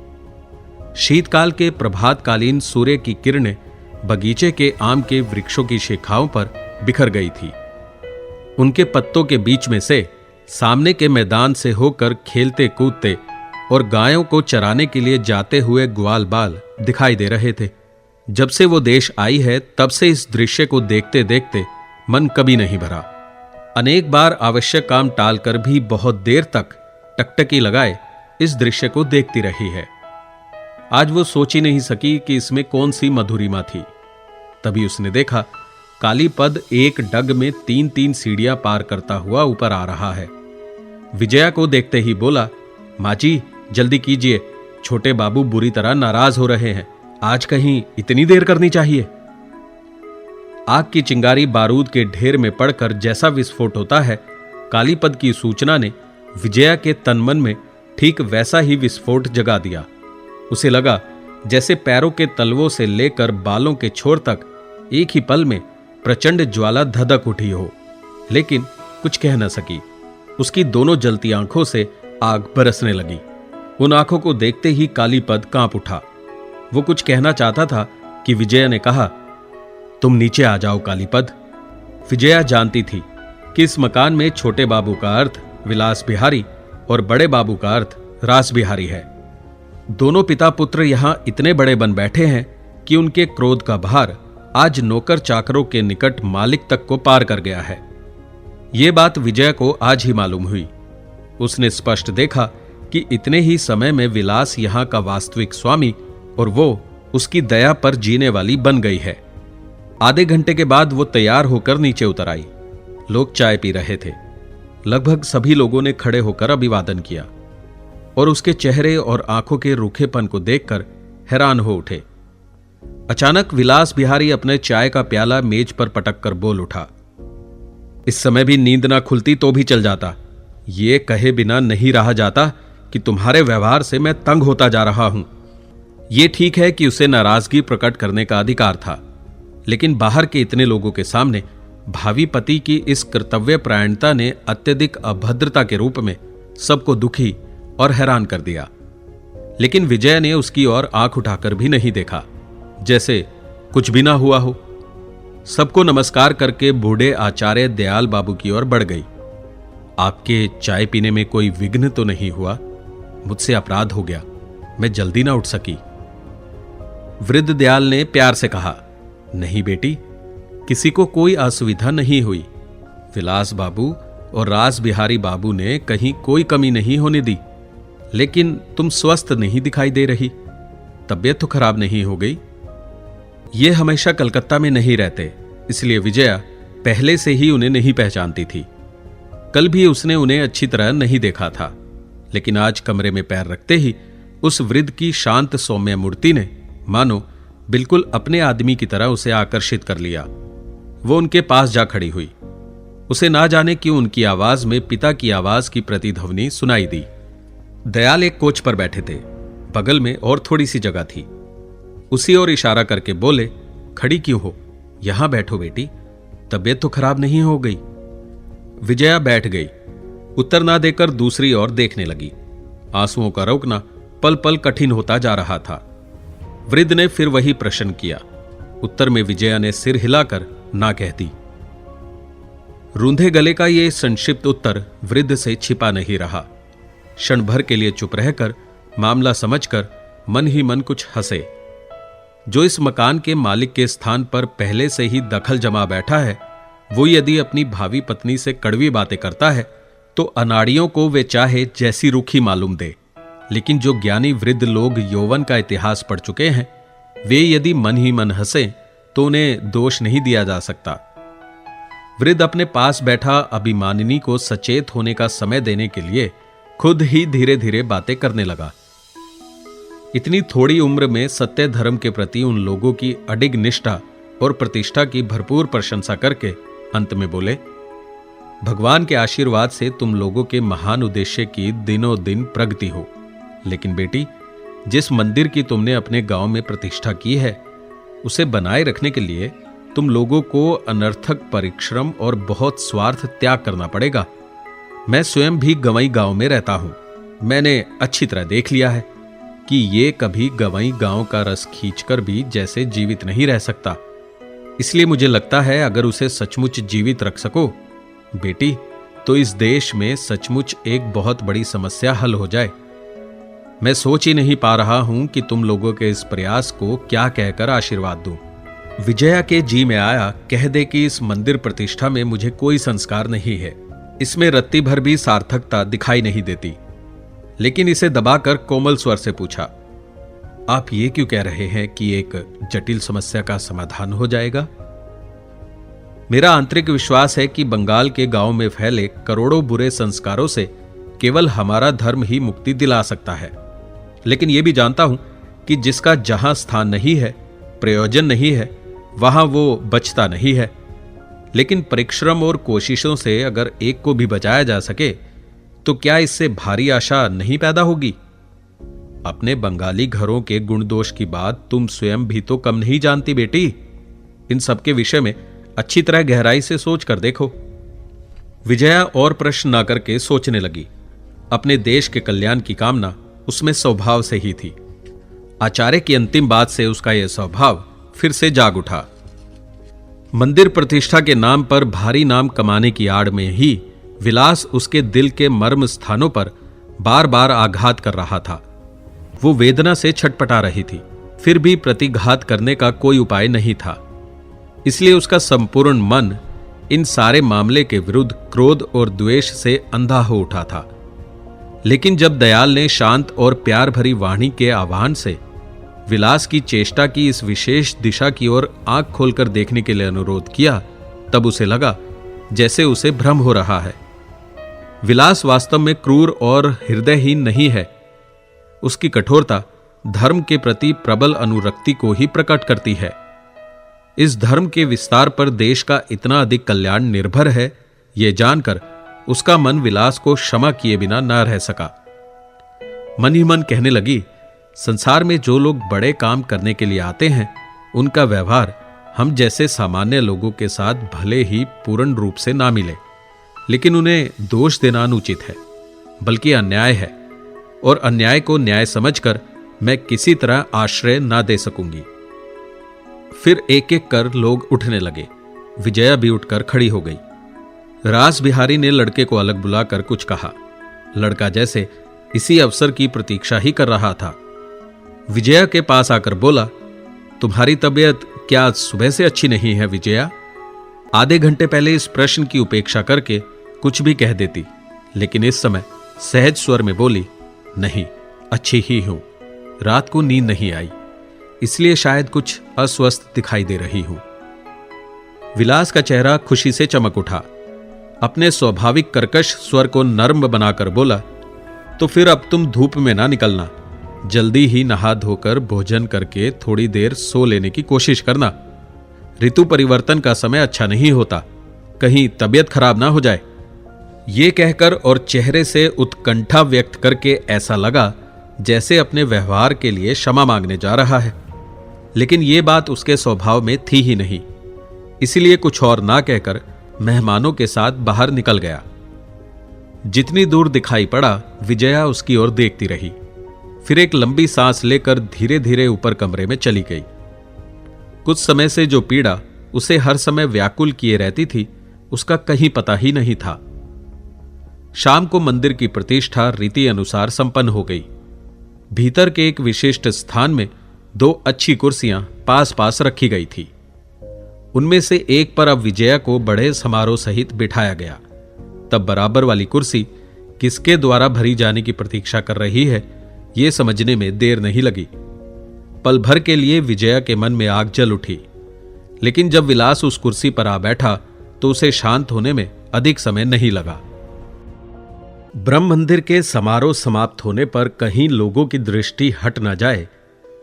शीतकाल के प्रभातकालीन सूर्य की किरणें बगीचे के आम के वृक्षों की शाखाओं पर बिखर गई थी। उनके पत्तों के बीच में से सामने के मैदान से होकर खेलते कूदते और गायों को चराने के लिए जाते हुए ग्वाल बाल दिखाई दे रहे थे। जब से वो देश आई है तब से इस दृश्य को देखते देखते मन कभी नहीं भरा। अनेक बार आवश्यक काम टालकर भी बहुत देर तक टकटकी लगाए इस दृश्य को देखती रही है। आज वो सोच ही नहीं सकी कि इसमें कौन सी मधुरिमा थी। तभी उसने देखा कालीपद एक डग में 3-3 सीढ़ियां पार करता हुआ ऊपर आ रहा है। विजया को देखते ही बोला, माँ जी जल्दी कीजिए, छोटे बाबू बुरी तरह नाराज हो रहे हैं, आज कहीं इतनी देर करनी चाहिए। आग की चिंगारी बारूद के ढेर में पड़कर जैसा विस्फोट होता है, कालीपद की सूचना ने विजया के तनमन में ठीक वैसा ही विस्फोट जगा दिया। उसे लगा जैसे पैरों के तलवों से लेकर बालों के छोर तक एक ही पल में प्रचंड ज्वाला धधक उठी हो, लेकिन कुछ कह न सकी। उसकी दोनों जलती आंखों से आग बरसने लगी। उन आंखों को देखते ही कालीपद कांप उठा। वो कुछ कहना चाहता था कि विजया ने कहा, तुम नीचे आ जाओ कालीपद। विजया जानती थी कि इस मकान में छोटे बाबू का अर्थ विलास बिहारी और बड़े बाबू का अर्थ रास बिहारी है। दोनों पिता पुत्र यहां इतने बड़े बन बैठे हैं कि उनके क्रोध का भार आज नौकर चाकरों के निकट मालिक तक को पार कर गया है। यह बात विजय को आज ही मालूम हुई। उसने स्पष्ट देखा कि इतने ही समय में विलास यहां का वास्तविक स्वामी और वो उसकी दया पर जीने वाली बन गई है। आधे घंटे के बाद वो तैयार होकर नीचे उतर आई। लोग चाय पी रहे थे। लगभग सभी लोगों ने खड़े होकर अभिवादन किया और उसके चेहरे और आंखों के रूखेपन को देखकर हैरान हो उठे। अचानक विलास बिहारी अपने चाय का प्याला मेज पर पटक कर बोल उठा, इस समय भी नींद ना खुलती तो भी चल जाता। ये कहे बिना नहीं रहा जाता कि तुम्हारे व्यवहार से मैं तंग होता जा रहा हूं। यह ठीक है कि उसे नाराजगी प्रकट करने का अधिकार था, लेकिन बाहर के इतने लोगों के सामने भावी पति की इस कर्तव्यपरायणता ने अत्यधिक अभद्रता के रूप में सबको दुखी और हैरान कर दिया। लेकिन विजय ने उसकी ओर आंख उठाकर भी नहीं देखा, जैसे कुछ भी ना हुआ हो। सबको नमस्कार करके बूढ़े आचार्य दयाल बाबू की ओर बढ़ गई। आपके चाय पीने में कोई विघ्न तो नहीं हुआ? मुझसे अपराध हो गया, मैं जल्दी ना उठ सकी। वृद्ध दयाल ने प्यार से कहा, नहीं बेटी, किसी को कोई असुविधा नहीं हुई। विलास बाबू और रास बिहारी बाबू ने कहीं कोई कमी नहीं होने दी। लेकिन तुम स्वस्थ नहीं दिखाई दे रही, तबीयत तो खराब नहीं हो गई? ये हमेशा कलकत्ता में नहीं रहते, इसलिए विजया पहले से ही उन्हें नहीं पहचानती थी। कल भी उसने उन्हें अच्छी तरह नहीं देखा था, लेकिन आज कमरे में पैर रखते ही उस वृद्ध की शांत सौम्य मूर्ति ने मानो बिल्कुल अपने आदमी की तरह उसे आकर्षित कर लिया। वो उनके पास जा खड़ी हुई। उसे ना जाने क्यों उनकी आवाज में पिता की आवाज की प्रतिध्वनि सुनाई दी। दयाल एक कोच पर बैठे थे, बगल में और थोड़ी सी जगह थी। उसी ओर इशारा करके बोले, खड़ी क्यों हो, यहां बैठो बेटी, तबीयत तो खराब नहीं हो गई। विजया बैठ गई। उत्तर ना देकर दूसरी ओर देखने लगी। आंसुओं का रोकना पल पल कठिन होता जा रहा था। वृद्ध ने फिर वही प्रश्न किया। उत्तर में विजया ने सिर हिलाकर ना कहती। रूंधे गले का ये संक्षिप्त उत्तर वृद्ध से छिपा नहीं रहा। क्षण भर के लिए चुप रहकर मामला समझकर मन ही मन कुछ हंसे। जो इस मकान के मालिक के स्थान पर पहले से ही दखल जमा बैठा है, वो यदि अपनी भावी पत्नी से कड़वी बातें करता है तो अनाड़ियों को वे चाहे जैसी रूखी मालूम दे, लेकिन जो ज्ञानी वृद्ध लोग यौवन का इतिहास पढ़ चुके हैं, वे यदि मन ही मन हंसे तो उन्हें दोष नहीं दिया जा सकता। वृद्ध अपने पास बैठा अभिमानिनी को सचेत होने का समय देने के लिए खुद ही धीरे धीरे बातें करने लगा। इतनी थोड़ी उम्र में सत्य धर्म के प्रति उन लोगों की अडिग निष्ठा और प्रतिष्ठा की भरपूर प्रशंसा करके अंत में बोले, भगवान के आशीर्वाद से तुम लोगों के महान उद्देश्य की दिनों दिन प्रगति हो। लेकिन बेटी, जिस मंदिर की तुमने अपने गांव में प्रतिष्ठा की है, उसे बनाए रखने के लिए तुम लोगों को अनर्थक परिश्रम और बहुत स्वार्थ त्याग करना पड़ेगा। मैं स्वयं भी गवई गांव में रहता हूं। मैंने अच्छी तरह देख लिया है कि ये कभी गवई गांव का रस खींचकर भी जैसे जीवित नहीं रह सकता। इसलिए मुझे लगता है अगर उसे सचमुच जीवित रख सको बेटी, तो इस देश में सचमुच एक बहुत बड़ी समस्या हल हो जाए। मैं सोच ही नहीं पा रहा हूं कि तुम लोगों के इस प्रयास को क्या कहकर आशीर्वाद दूं। विजया के जी में आया, कह दे कि इस मंदिर प्रतिष्ठा में मुझे कोई संस्कार नहीं है, इसमें रत्ती भर भी सार्थकता दिखाई नहीं देती। लेकिन इसे दबाकर कोमल स्वर से पूछा, आप ये क्यों कह रहे हैं कि एक जटिल समस्या का समाधान हो जाएगा? मेरा आंतरिक विश्वास है कि बंगाल के गांव में फैले करोड़ों बुरे संस्कारों से केवल हमारा धर्म ही मुक्ति दिला सकता है। लेकिन यह भी जानता हूं कि जिसका जहां स्थान नहीं है, प्रयोजन नहीं है, वहां वो बचता नहीं है। लेकिन परिश्रम और कोशिशों से अगर एक को भी बचाया जा सके तो क्या इससे भारी आशा नहीं पैदा होगी? अपने बंगाली घरों के गुण दोष की बात तुम स्वयं भी तो कम नहीं जानती बेटी। इन सब के विषय में अच्छी तरह गहराई से सोच कर देखो। विजया और प्रश्न न करके सोचने लगी। अपने देश के कल्याण की कामना उसमें स्वभाव से ही थी। आचार्य की अंतिम बात से उसका यह स्वभाव फिर से जाग उठा। मंदिर प्रतिष्ठा के नाम पर भारी नाम कमाने की आड़ में ही विलास उसके दिल के मर्म स्थानों पर बार बार आघात कर रहा था। वो वेदना से छटपटा रही थी, फिर भी प्रतिघात करने का कोई उपाय नहीं था। इसलिए उसका संपूर्ण मन इन सारे मामले के विरुद्ध क्रोध और द्वेष से अंधा हो उठा था। लेकिन जब दयाल ने शांत और प्यार भरी वाणी के आह्वान से विलास की चेष्टा की इस विशेष दिशा की ओर आंख खोलकर देखने के लिए अनुरोध किया, तब उसे लगा जैसे उसे भ्रम हो रहा है। विलास वास्तव में क्रूर और हृदयहीन नहीं है। उसकी कठोरता धर्म के प्रति प्रबल अनुरक्ति को ही प्रकट करती है। इस धर्म के विस्तार पर देश का इतना अधिक कल्याण निर्भर है, यह जानकर उसका मन विलास को क्षमा किए बिना न रह सका। मन ही मन कहने लगी, संसार में जो लोग बड़े काम करने के लिए आते हैं, उनका व्यवहार हम जैसे सामान्य लोगों के साथ भले ही पूर्ण रूप से ना मिले, लेकिन उन्हें दोष देना अनुचित है, बल्कि अन्याय है, और अन्याय को न्याय समझकर मैं किसी तरह आश्रय ना दे सकूंगी। फिर एक एक कर लोग उठने लगे। विजया भी उठकर खड़ी हो गई। रास बिहारी ने लड़के को अलग बुलाकर कुछ कहा। लड़का जैसे इसी अवसर की प्रतीक्षा ही कर रहा था। विजया के पास आकर बोला, तुम्हारी तबीयत क्या सुबह से अच्छी नहीं है विजया? आधे घंटे पहले इस प्रश्न की उपेक्षा करके कुछ भी कह देती, लेकिन इस समय सहज स्वर में बोली, नहीं, अच्छी ही हूं। रात को नींद नहीं आई, इसलिए शायद कुछ अस्वस्थ दिखाई दे रही हूं। विलास का चेहरा खुशी से चमक उठा। अपने स्वाभाविक कर्कश स्वर को नर्म बनाकर बोला, तो फिर अब तुम धूप में ना निकलना, जल्दी ही नहा धोकर भोजन करके थोड़ी देर सो लेने की कोशिश करना। ऋतु परिवर्तन का समय अच्छा नहीं होता, कहीं तबीयत खराब ना हो जाए। ये कहकर और चेहरे से उत्कंठा व्यक्त करके ऐसा लगा जैसे अपने व्यवहार के लिए क्षमा मांगने जा रहा है, लेकिन ये बात उसके स्वभाव में थी ही नहीं। इसीलिए कुछ और ना कहकर मेहमानों के साथ बाहर निकल गया। जितनी दूर दिखाई पड़ा, विजया उसकी ओर देखती रही। फिर एक लंबी सांस लेकर धीरे धीरे ऊपर कमरे में चली गई। कुछ समय से जो पीड़ा उसे हर समय व्याकुल किए रहती थी, उसका कहीं पता ही नहीं था। शाम को मंदिर की प्रतिष्ठा रीति अनुसार संपन्न हो गई। भीतर के एक विशिष्ट स्थान में 2 अच्छी कुर्सियां पास पास रखी गई थी। उनमें से एक पर अब विजया को बड़े समारोह सहित बिठाया गया। तब बराबर वाली कुर्सी किसके द्वारा भरी जाने की प्रतीक्षा कर रही है, यह समझने में देर नहीं लगी। पल भर के लिए विजया के मन में आग जल उठी, लेकिन जब विलास उस कुर्सी पर आ बैठा तो उसे शांत होने में अधिक समय नहीं लगा। ब्रह्म मंदिर के समारोह समाप्त होने पर कहीं लोगों की दृष्टि हट न जाए,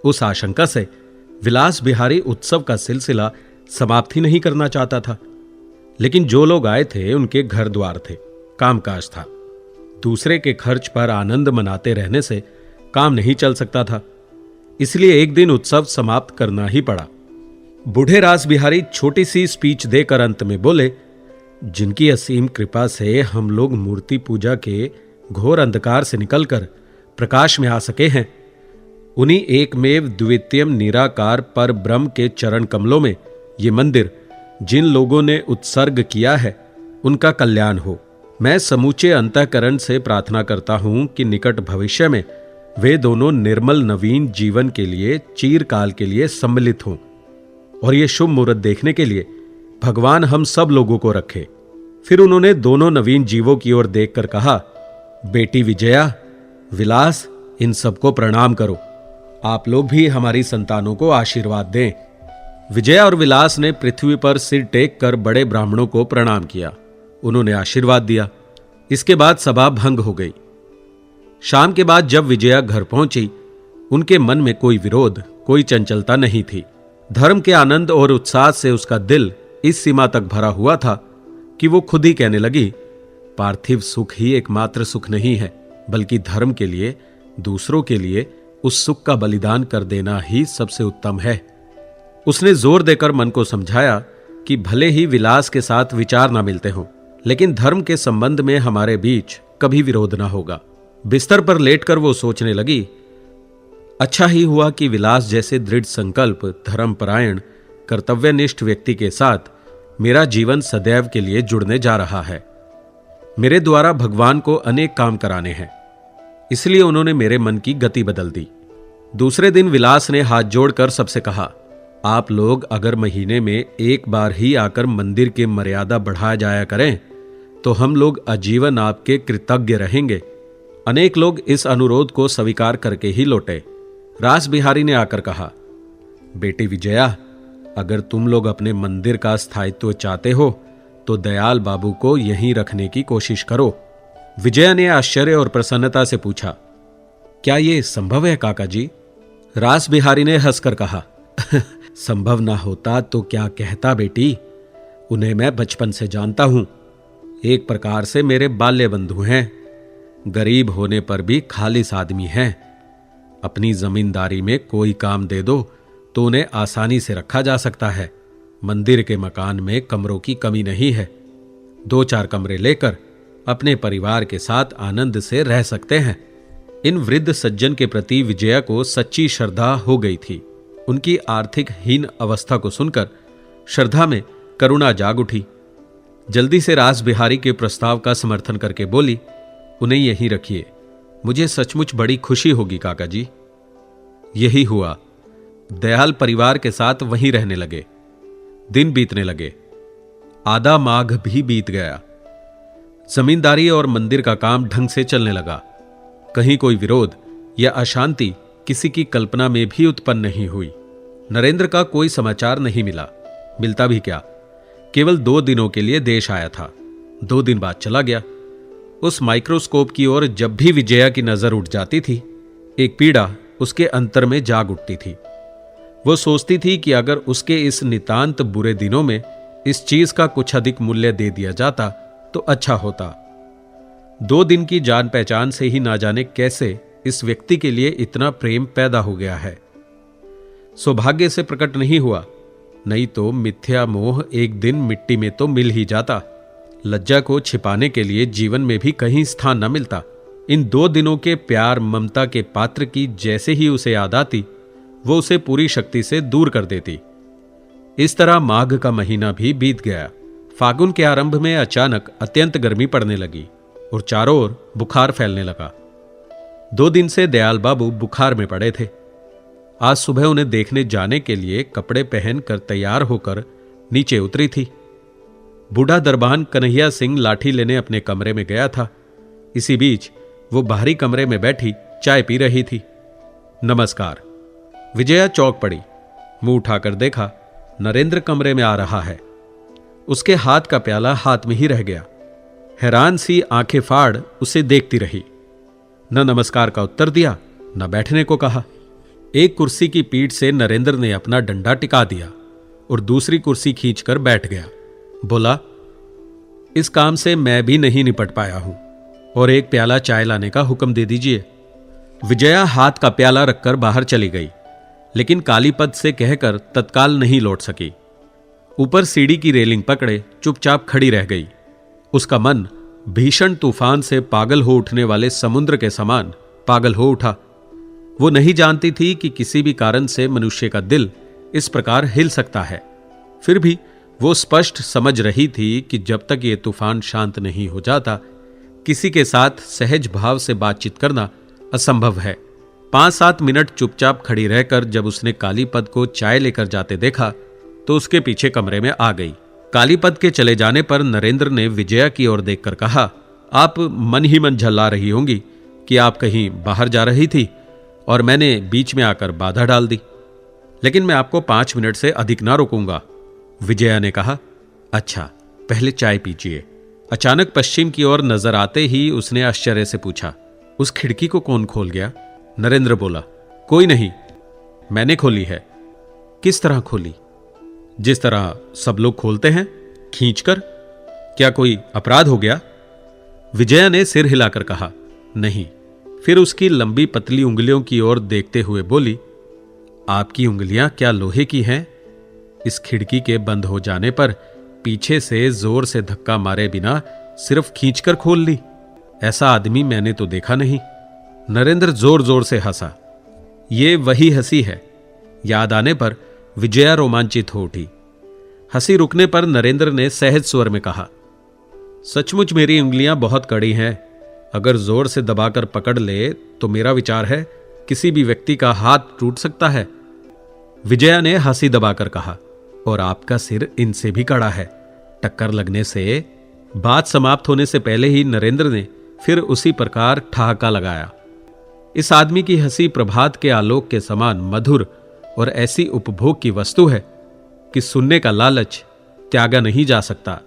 उस आशंका से विलास बिहारी उत्सव का सिलसिला समाप्त ही नहीं करना चाहता था। लेकिन जो लोग आए थे उनके घर द्वार थे, कामकाज था। दूसरे के खर्च पर आनंद मनाते रहने से काम नहीं चल सकता था, इसलिए एक दिन उत्सव समाप्त करना ही पड़ा। बूढ़े रास बिहारी छोटी सी स्पीच देकर अंत में बोले, जिनकी असीम कृपा से हम लोग मूर्ति पूजा के घोर अंधकार से निकलकर प्रकाश में आ सके हैं, उन्हीं एकमेव द्वितीयम निराकार पर ब्रह्म के चरण कमलों में ये मंदिर जिन लोगों ने उत्सर्ग किया है, उनका कल्याण हो। मैं समूचे अंतःकरण से प्रार्थना करता हूं कि निकट भविष्य में वे दोनों निर्मल नवीन जीवन के लिए चिरकाल के लिए सम्मिलित हों, और ये शुभ मुहूर्त देखने के लिए भगवान हम सब लोगों को रखे। फिर उन्होंने दोनों नवीन जीवों की ओर देखकर कहा, बेटी विजया, विलास, इन सबको प्रणाम करो। आप लोग भी हमारी संतानों को आशीर्वाद दें। विजया और विलास ने पृथ्वी पर सिर टेक कर बड़े ब्राह्मणों को प्रणाम किया। उन्होंने आशीर्वाद दिया। इसके बाद सभा भंग हो गई। शाम के बाद जब विजया घर पहुंची, उनके मन में कोई विरोध, कोई चंचलता नहीं थी। धर्म के आनंद और उत्साह से उसका दिल इस सीमा तक भरा हुआ था कि वो खुद ही कहने लगी, पार्थिव सुख ही एकमात्र सुख नहीं है, बल्कि धर्म के लिए, दूसरों के लिए उस सुख का बलिदान कर देना ही सबसे उत्तम है। उसने जोर देकर मन को समझाया कि भले ही विलास के साथ विचार ना मिलते हों, लेकिन धर्म के संबंध में हमारे बीच कभी विरोध ना होगा। बिस्तर पर लेटकर वो सोचने लगी, अच्छा ही हुआ कि विलास जैसे दृढ़ संकल्प, धर्मपरायण, कर्तव्यनिष्ठ व्यक्ति के साथ मेरा जीवन सदैव के लिए जुड़ने जा रहा है। मेरे द्वारा भगवान को अनेक काम कराने हैं, इसलिए उन्होंने मेरे मन की गति बदल दी। दूसरे दिन विलास ने हाथ जोड़कर सबसे कहा, आप लोग अगर महीने में एक बार ही आकर मंदिर की मर्यादा बढ़ा जाया करें तो हम लोग आजीवन आपके कृतज्ञ रहेंगे। अनेक लोग इस अनुरोध को स्वीकार करके ही लौटे। रास बिहारी ने आकर कहा, बेटी विजया, अगर तुम लोग अपने मंदिर का स्थायित्व चाहते हो तो दयाल बाबू को यहीं रखने की कोशिश करो। विजया ने आश्चर्य और प्रसन्नता से पूछा, क्या यह संभव है काका जी? रास बिहारी ने हंसकर कहा, संभव ना होता तो क्या कहता बेटी, उन्हें मैं बचपन से जानता हूं। एक प्रकार से मेरे बाल्य बंधु हैं। गरीब होने पर भी खालिस आदमी हैं। अपनी जमींदारी में कोई काम दे दो तो उन्हें आसानी से रखा जा सकता है। मंदिर के मकान में कमरों की कमी नहीं है। 2-4 कमरे लेकर अपने परिवार के साथ आनंद से रह सकते हैं। इन वृद्ध सज्जन के प्रति विजया को सच्ची श्रद्धा हो गई थी। उनकी आर्थिक हीन अवस्था को सुनकर श्रद्धा में करुणा जाग उठी। जल्दी से रास बिहारी के प्रस्ताव का समर्थन करके बोली, उन्हें यहीं रखिए, मुझे सचमुच बड़ी खुशी होगी काका जी। यही हुआ। दयाल परिवार के साथ वहीं रहने लगे। दिन बीतने लगे। आधा माघ भी बीत गया। जमींदारी और मंदिर का काम ढंग से चलने लगा। कहीं कोई विरोध या अशांति किसी की कल्पना में भी उत्पन्न नहीं हुई। नरेंद्र का कोई समाचार नहीं मिला। मिलता भी क्या, केवल 2 दिनों के लिए देश आया था। 2 दिन बाद चला गया। उस माइक्रोस्कोप की ओर जब भी विजया की नजर उठ जाती थी, एक पीड़ा उसके अंतर में जाग उठती थी। वो सोचती थी कि अगर उसके इस नितांत बुरे दिनों में इस चीज का कुछ अधिक मूल्य दे दिया जाता तो अच्छा होता। 2 दिन की जान पहचान से ही ना जाने कैसे इस व्यक्ति के लिए इतना प्रेम पैदा हो गया है। सौभाग्य से प्रकट नहीं हुआ, नहीं तो मिथ्या मोह एक दिन मिट्टी में तो मिल ही जाता। लज्जा को छिपाने के लिए जीवन में भी कहीं स्थान न मिलता। इन 2 दिनों के प्यार ममता के पात्र की जैसे ही उसे याद आती, वो उसे पूरी शक्ति से दूर कर देती। इस तरह माघ का महीना भी बीत गया। फागुन के आरंभ में अचानक अत्यंत गर्मी पड़ने लगी और चारों ओर बुखार फैलने लगा। 2 दिन से दयाल बाबू बुखार में पड़े थे। आज सुबह उन्हें देखने जाने के लिए कपड़े पहनकर तैयार होकर नीचे उतरी थी। बूढ़ा दरबान कन्हैया सिंह लाठी लेने अपने कमरे में गया था। इसी बीच वो बाहरी कमरे में बैठी चाय पी रही थी। नमस्कार। विजया चौंक पड़ी। मुंह उठाकर देखा, नरेंद्र कमरे में आ रहा है। उसके हाथ का प्याला हाथ में ही रह गया। हैरान सी आंखें फाड़ उसे देखती रही। न नमस्कार का उत्तर दिया, न बैठने को कहा। एक कुर्सी की पीठ से नरेंद्र ने अपना डंडा टिका दिया और दूसरी कुर्सी खींचकर बैठ गया। बोला, इस काम से मैं भी नहीं निपट पाया हूं और एक प्याला चाय लाने का हुक्म दे दीजिए। विजया हाथ का प्याला रखकर बाहर चली गई, लेकिन कालीपद से कहकर तत्काल नहीं लौट सकी। ऊपर सीढ़ी की रेलिंग पकड़े चुपचाप खड़ी रह गई। उसका मन भीषण तूफान से पागल हो उठने वाले समुद्र के समान पागल हो उठा। वो नहीं जानती थी कि किसी भी कारण से मनुष्य का दिल इस प्रकार हिल सकता है। फिर भी वो स्पष्ट समझ रही थी कि जब तक ये तूफान शांत नहीं हो जाता, किसी के साथ सहज भाव से बातचीत करना असंभव है। 5-7 मिनट चुपचाप खड़ी रहकर जब उसने कालीपद को चाय लेकर जाते देखा तो उसके पीछे कमरे में आ गई। कालीपद के चले जाने पर नरेंद्र ने विजया की ओर देखकर कहा, आप मन ही मन झल्ला रही होंगी कि आप कहीं बाहर जा रही थी और मैंने बीच में आकर बाधा डाल दी, लेकिन मैं आपको 5 मिनट से अधिक ना रोकूंगा। विजया ने कहा, अच्छा पहले चाय पीजिए। अचानक पश्चिम की ओर नजर आते ही उसने आश्चर्य से पूछा, उस खिड़की को कौन खोल गया? नरेंद्र बोला, कोई नहीं, मैंने खोली है। किस तरह खोली? जिस तरह सब लोग खोलते हैं, खींचकर। क्या कोई अपराध हो गया? विजया ने सिर हिलाकर कहा, नहीं। फिर उसकी लंबी पतली उंगलियों की ओर देखते हुए बोली, आपकी उंगलियां क्या लोहे की हैं? इस खिड़की के बंद हो जाने पर पीछे से जोर से धक्का मारे बिना सिर्फ खींचकर खोल ली? ऐसा आदमी मैंने तो देखा नहीं। नरेंद्र जोर जोर से हंसा। ये वही हंसी है। याद आने पर विजया रोमांचित हो उठी। हंसी रुकने पर नरेंद्र ने सहज स्वर में कहा, सचमुच मेरी उंगलियां बहुत कड़ी हैं। अगर जोर से दबाकर पकड़ ले तो मेरा विचार है किसी भी व्यक्ति का हाथ टूट सकता है। विजया ने हंसी दबाकर कहा, और आपका सिर इनसे भी कड़ा है। टक्कर लगने से। बात समाप्त होने से पहले ही नरेंद्र ने फिर उसी प्रकार ठहाका लगाया। इस आदमी की हंसी प्रभात के आलोक के समान मधुर और ऐसी उपभोग की वस्तु है कि सुनने का लालच त्यागा नहीं जा सकता।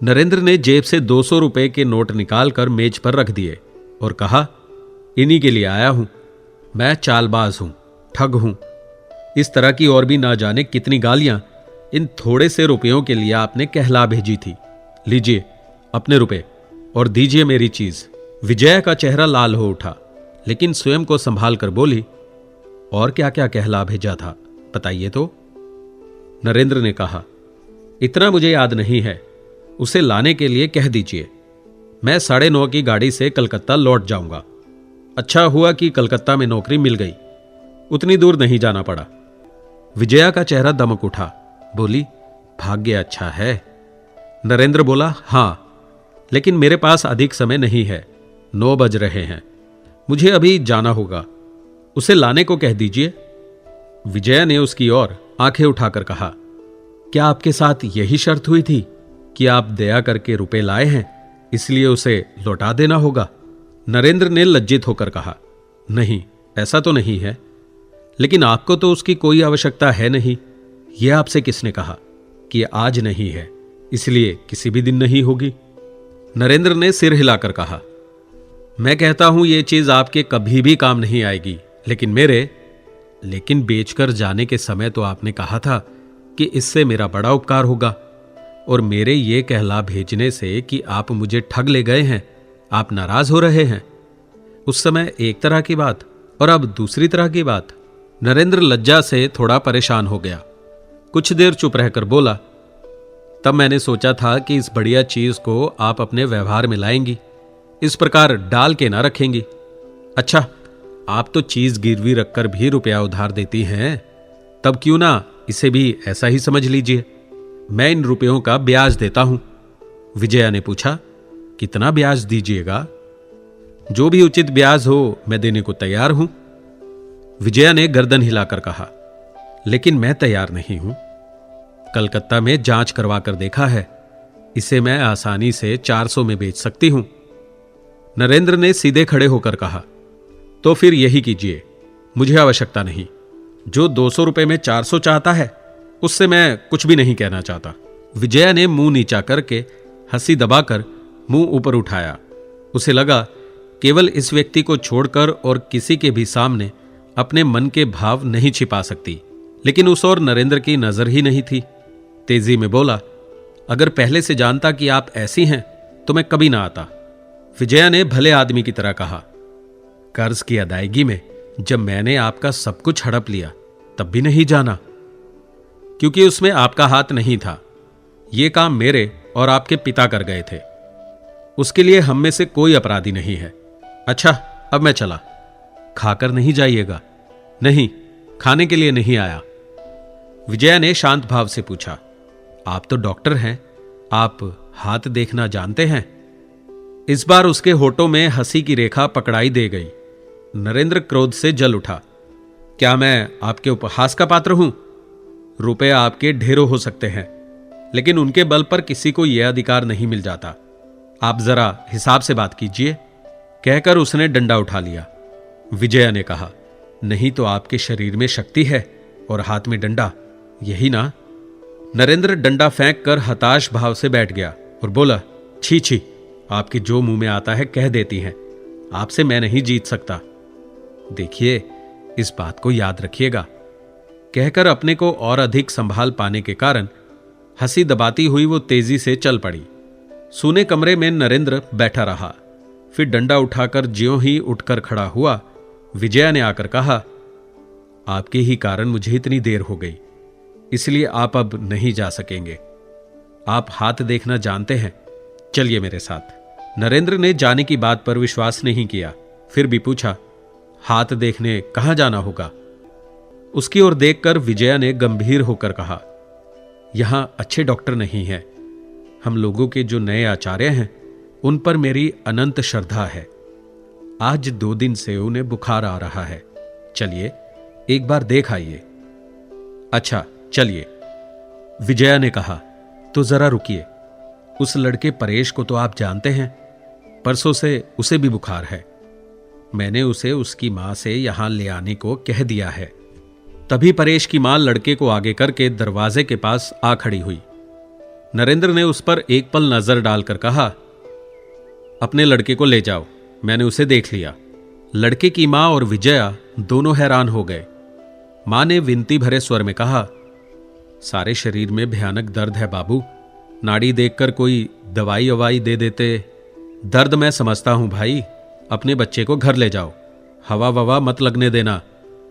नरेंद्र ने जेब से 200 रुपए के नोट निकालकर मेज पर रख दिए और कहा, इन्हीं के लिए आया हूं। मैं चालबाज हूं, ठग हूं। इस तरह की और भी ना जाने कितनी गालियां इन थोड़े से रुपयों के लिए आपने कहला भेजी थी। लीजिए अपने रुपए और दीजिए मेरी चीज। विजया का चेहरा लाल हो उठा, लेकिन स्वयं को संभाल कर बोली, और क्या क्या कहला भेजा था, बताइए तो। नरेंद्र ने कहा, इतना मुझे याद नहीं है, उसे लाने के लिए कह दीजिए। मैं 9:30 की गाड़ी से कलकत्ता लौट जाऊंगा। अच्छा हुआ कि कलकत्ता में नौकरी मिल गई, उतनी दूर नहीं जाना पड़ा। विजया का चेहरा दमक उठा, बोली, भाग्य अच्छा है। नरेंद्र बोला, हां, लेकिन मेरे पास अधिक समय नहीं है। 9 बज रहे हैं, मुझे अभी जाना होगा। उसे लाने को कह दीजिए। विजया ने उसकी ओर आंखें उठाकर कहा, क्या आपके साथ यही शर्त हुई थी कि आप दया करके रुपए लाए हैं, इसलिए उसे लौटा देना होगा? नरेंद्र ने लज्जित होकर कहा, नहीं, ऐसा तो नहीं है, लेकिन आपको तो उसकी कोई आवश्यकता है नहीं। यह आपसे किसने कहा कि आज नहीं है, इसलिए किसी भी दिन नहीं होगी? नरेंद्र ने सिर हिलाकर कहा, मैं कहता हूं यह चीज आपके कभी भी काम नहीं आएगी, लेकिन बेचकर जाने के समय तो आपने कहा था कि इससे मेरा बड़ा उपकार होगा, और मेरे ये कहला भेजने से कि आप मुझे ठग ले गए हैं, आप नाराज हो रहे हैं। उस समय एक तरह की बात और अब दूसरी तरह की बात। नरेंद्र लज्जा से थोड़ा परेशान हो गया। कुछ देर चुप रहकर बोला, तब मैंने सोचा था कि इस बढ़िया चीज को आप अपने व्यवहार में लाएंगी, इस प्रकार डाल के ना रखेंगी। अच्छा, आप तो चीज गिरवी रखकर भी रुपया उधार देती हैं, तब क्यों ना इसे भी ऐसा ही समझ लीजिए। मैं इन रुपयों का ब्याज देता हूं। विजया ने पूछा, कितना ब्याज दीजिएगा? जो भी उचित ब्याज हो मैं देने को तैयार हूं। विजया ने गर्दन हिलाकर कहा, लेकिन मैं तैयार नहीं हूं। कलकत्ता में जांच करवा कर देखा है, इसे मैं आसानी से 400 में बेच सकती हूं। नरेंद्र ने सीधे खड़े होकर कहा, तो फिर यही कीजिए, मुझे आवश्यकता नहीं। जो 200 रुपए में 400 चाहता है उससे मैं कुछ भी नहीं कहना चाहता। विजया ने मुंह नीचा करके हंसी दबाकर मुंह ऊपर उठाया। उसे लगा केवल इस व्यक्ति को छोड़कर और किसी के भी सामने अपने मन के भाव नहीं छिपा सकती, लेकिन उस और नरेंद्र की नजर ही नहीं थी। तेजी में बोला, अगर पहले से जानता कि आप ऐसी हैं तो मैं कभी ना आता। विजया ने भले आदमी की तरह कहा, कर्ज की अदायगी में जब मैंने आपका सब कुछ हड़प लिया तब भी नहीं जाना, क्योंकि उसमें आपका हाथ नहीं था। यह काम मेरे और आपके पिता कर गए थे। उसके लिए हम में से कोई अपराधी नहीं है। अच्छा, अब मैं चला। खाकर नहीं जाइएगा? नहीं, खाने के लिए नहीं आया। विजया ने शांत भाव से पूछा, आप तो डॉक्टर हैं, आप हाथ देखना जानते हैं? इस बार उसके होठों में हंसी की रेखा पकड़ाई दे गई। नरेंद्र क्रोध से जल उठा। क्या मैं आपके उपहास का पात्र हूं? रुपए आपके ढेरों हो सकते हैं, लेकिन उनके बल पर किसी को यह अधिकार नहीं मिल जाता। आप जरा हिसाब से बात कीजिए। कहकर उसने डंडा उठा लिया। विजया ने कहा, नहीं तो आपके शरीर में शक्ति है और हाथ में डंडा, यही ना? नरेंद्र डंडा फेंक कर हताश भाव से बैठ गया और बोला, छी छी, आपके जो मुंह में आता है कह देती हैं। आपसे मैं नहीं जीत सकता। देखिए, इस बात को याद रखिएगा। कहकर अपने को और अधिक संभाल पाने के कारण हंसी दबाती हुई वो तेजी से चल पड़ी। सूने कमरे में नरेंद्र बैठा रहा। फिर डंडा उठाकर ज्यों ही उठकर खड़ा हुआ, विजया ने आकर कहा, आपके ही कारण मुझे इतनी देर हो गई, इसलिए आप अब नहीं जा सकेंगे। आप हाथ देखना जानते हैं, चलिए मेरे साथ। नरेंद्र ने जाने की बात पर विश्वास नहीं किया, फिर भी पूछा, हाथ देखने कहां जाना होगा? उसकी ओर देखकर विजया ने गंभीर होकर कहा, यहां अच्छे डॉक्टर नहीं हैं। हम लोगों के जो नए आचार्य हैं उन पर मेरी अनंत श्रद्धा है। आज 2 दिन से उन्हें बुखार आ रहा है। चलिए एक बार देख आइए। अच्छा चलिए, विजया ने कहा। तो जरा रुकिए, उस लड़के परेश को तो आप जानते हैं, परसों से उसे भी बुखार है। मैंने उसे उसकी मां से यहां ले आने को कह दिया है। तभी परेश की मां लड़के को आगे करके दरवाजे के पास आ खड़ी हुई। नरेंद्र ने उस पर एक पल नजर डालकर कहा, अपने लड़के को ले जाओ, मैंने उसे देख लिया। लड़के की मां और विजया दोनों हैरान हो गए। मां ने विनती भरे स्वर में कहा, सारे शरीर में भयानक दर्द है बाबू, नाड़ी देखकर कोई दवाई ववाई दे देते। दर्द मैं समझता हूं भाई, अपने बच्चे को घर ले जाओ, हवा ववा मत लगने देना,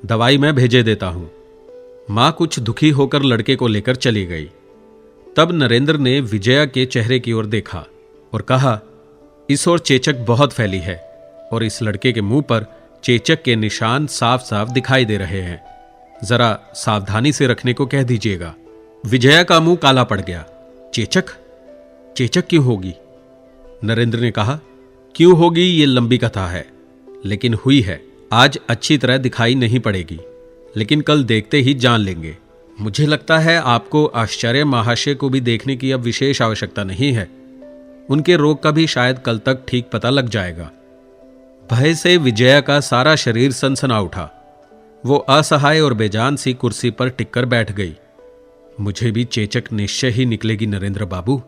दवाई मैं भेजे देता हूं। मां कुछ दुखी होकर लड़के को लेकर चली गई। तब नरेंद्र ने विजया के चेहरे की ओर देखा और कहा, इस ओर चेचक बहुत फैली है और इस लड़के के मुंह पर चेचक के निशान साफ साफ दिखाई दे रहे हैं। जरा सावधानी से रखने को कह दीजिएगा। विजया का मुंह काला पड़ गया। चेचक? चेचक क्यों होगी? नरेंद्र ने कहा, क्यों होगी ये लंबी कथा है, लेकिन हुई है। आज अच्छी तरह दिखाई नहीं पड़ेगी, लेकिन कल देखते ही जान लेंगे। मुझे लगता है आपको आचार्य महाशय को भी देखने की अब विशेष आवश्यकता नहीं है। उनके रोग का भी शायद कल तक ठीक पता लग जाएगा। भय से विजया का सारा शरीर सनसना उठा। वो असहाय और बेजान सी कुर्सी पर टिककर बैठ गई। मुझे भी चेचक निश्चय ही निकलेगी नरेंद्र बाबू।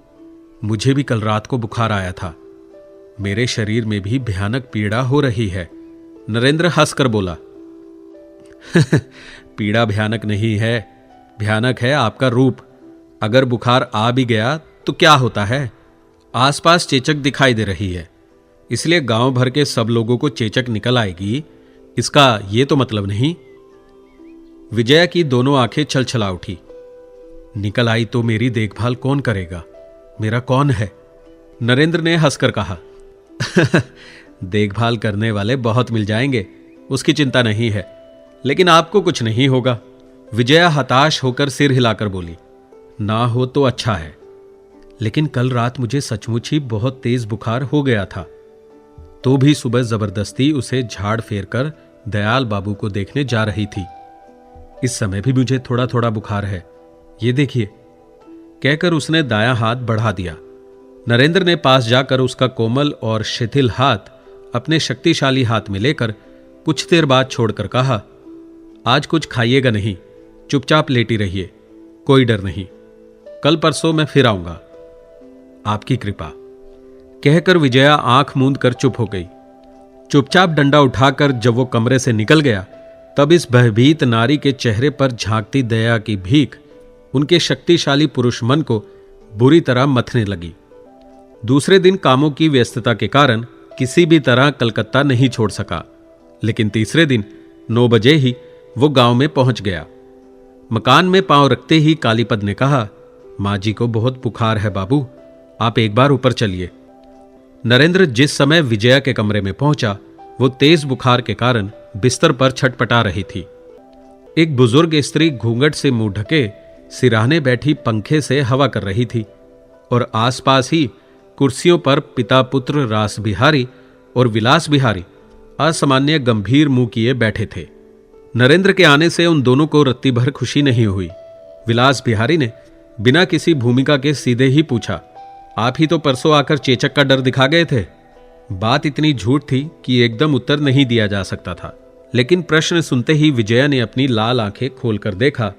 मुझे भी कल रात को बुखार आया था। मेरे शरीर में भी भयानक पीड़ा हो रही है। नरेंद्र हंसकर बोला, पीड़ा भयानक नहीं है, भयानक है आपका रूप। अगर बुखार आ भी गया तो क्या होता है, आसपास चेचक दिखाई दे रही है, इसलिए गांव भर के सब लोगों को चेचक निकल आएगी, इसका ये तो मतलब नहीं। विजया की दोनों आंखें छलछला उठी। निकल आई तो मेरी देखभाल कौन करेगा? मेरा कौन है? नरेंद्र ने हंसकर कहा, देखभाल करने वाले बहुत मिल जाएंगे, उसकी चिंता नहीं है, लेकिन आपको कुछ नहीं होगा। विजया हताश होकर सिर हिलाकर बोली, ना हो तो अच्छा है, लेकिन कल रात मुझे सचमुच ही बहुत तेज बुखार हो गया था। तो भी सुबह जबरदस्ती उसे झाड़ फेर कर दयाल बाबू को देखने जा रही थी। इस समय भी मुझे थोड़ा थोड़ा बुखार है, ये देखिए। कहकर उसने दायां हाथ बढ़ा दिया। नरेंद्र ने पास जाकर उसका कोमल और शिथिल हाथ अपने शक्तिशाली हाथ में लेकर कुछ देर बाद छोड़कर कहा, आज कुछ खाइएगा नहीं, चुपचाप लेटी रहिए, कोई डर नहीं, कल परसों मैं फिर आऊंगा, आपकी कृपा। कहकर विजया आंख मूंद कर चुप हो गई। चुपचाप डंडा उठाकर जब वो कमरे से निकल गया, तब इस भयभीत नारी के चेहरे पर झांकती दया की भीख उनके शक्तिशाली पुरुष मन को बुरी तरह मथने लगी। दूसरे दिन कामों की व्यस्तता के कारण किसी भी तरह कलकत्ता नहीं छोड़ सका, लेकिन तीसरे दिन 9 बजे ही वो गांव में पहुंच गया। मकान में पांव रखते ही कालीपद ने कहा, मां जी को बहुत बुखार है बाबू, आप एक बार ऊपर चलिए। नरेंद्र जिस समय विजया के कमरे में पहुंचा, वो तेज बुखार के कारण बिस्तर पर छटपटा रही थी। एक बुजुर्ग स्त्री घूंघट से मुंह ढके सिराहने बैठी पंखे से हवा कर रही थी और आसपास ही कुर्सियों पर पिता पुत्र रास बिहारी और विलास बिहारी असामान्य गंभीर मुंह किए बैठे थे। नरेंद्र के आने से उन दोनों को रत्ती भर खुशी नहीं हुई। विलास बिहारी ने बिना किसी भूमिका के सीधे ही पूछा, आप ही तो परसों आकर चेचक का डर दिखा गए थे। बात इतनी झूठ थी कि एकदम उत्तर नहीं दिया जा सकता था, लेकिन प्रश्न सुनते ही विजया ने अपनी लाल आंखें खोलकर देखा।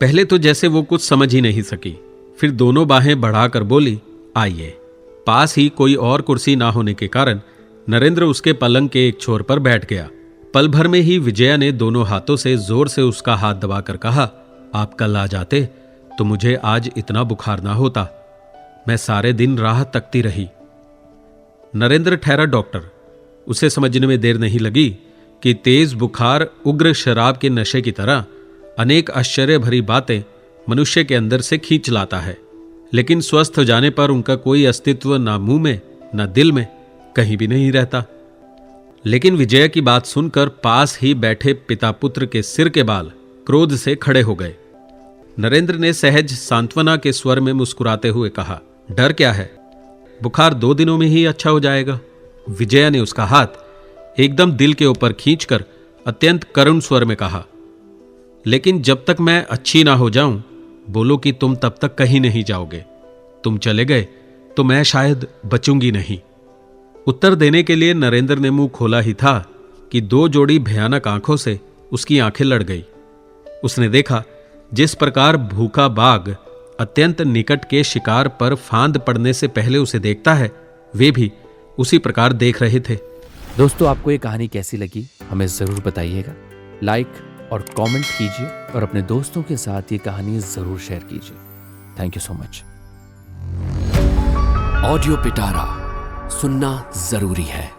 पहले तो जैसे वो कुछ समझ ही नहीं सकी, फिर दोनों बाहें बढ़ाकर बोली, आइए। पास ही कोई और कुर्सी ना होने के कारण नरेंद्र उसके पलंग के एक छोर पर बैठ गया। पल भर में ही विजया ने दोनों हाथों से जोर से उसका हाथ दबाकर कहा, आप कल आ जाते तो मुझे आज इतना बुखार ना होता, मैं सारे दिन राह तकती रही। नरेंद्र ठहरा डॉक्टर। उसे समझने में देर नहीं लगी कि तेज बुखार उग्र शराब के नशे की तरह अनेक आश्चर्य भरी बातें मनुष्य के अंदर से खींच लाता है, लेकिन स्वस्थ हो जाने पर उनका कोई अस्तित्व ना मुंह में ना दिल में कहीं भी नहीं रहता। लेकिन विजय की बात सुनकर पास ही बैठे पिता पुत्र के सिर के बाल क्रोध से खड़े हो गए। नरेंद्र ने सहज सांत्वना के स्वर में मुस्कुराते हुए कहा, डर क्या है, बुखार 2 दिनों में ही अच्छा हो जाएगा। विजया ने उसका हाथ एकदम दिल के ऊपर खींचकर अत्यंत करुण स्वर में कहा, लेकिन जब तक मैं अच्छी ना हो जाऊं, बोलो कि तुम तब तक कहीं नहीं जाओगे। तुम चले गए तो मैं शायद बचूंगी नहीं। उत्तर देने के लिए नरेंद्र ने मुंह खोला ही था कि 2 जोड़ी भयानक आंखों से उसकी आंखें लड़ गई। उसने देखा जिस प्रकार भूखा बाघ अत्यंत निकट के शिकार पर फांद पड़ने से पहले उसे देखता है, वे भी उसी प्रकार देख रहे थे। दोस्तों, आपको ये कहानी कैसी लगी हमें ज़रूर बताइएगा। लाइक और कमेंट कीजिए और अपने दोस्तों के साथ ये कहानी ज़रूर शेयर कीजिए। Thank you so much. Audio पिटारा सुनना जरूरी है।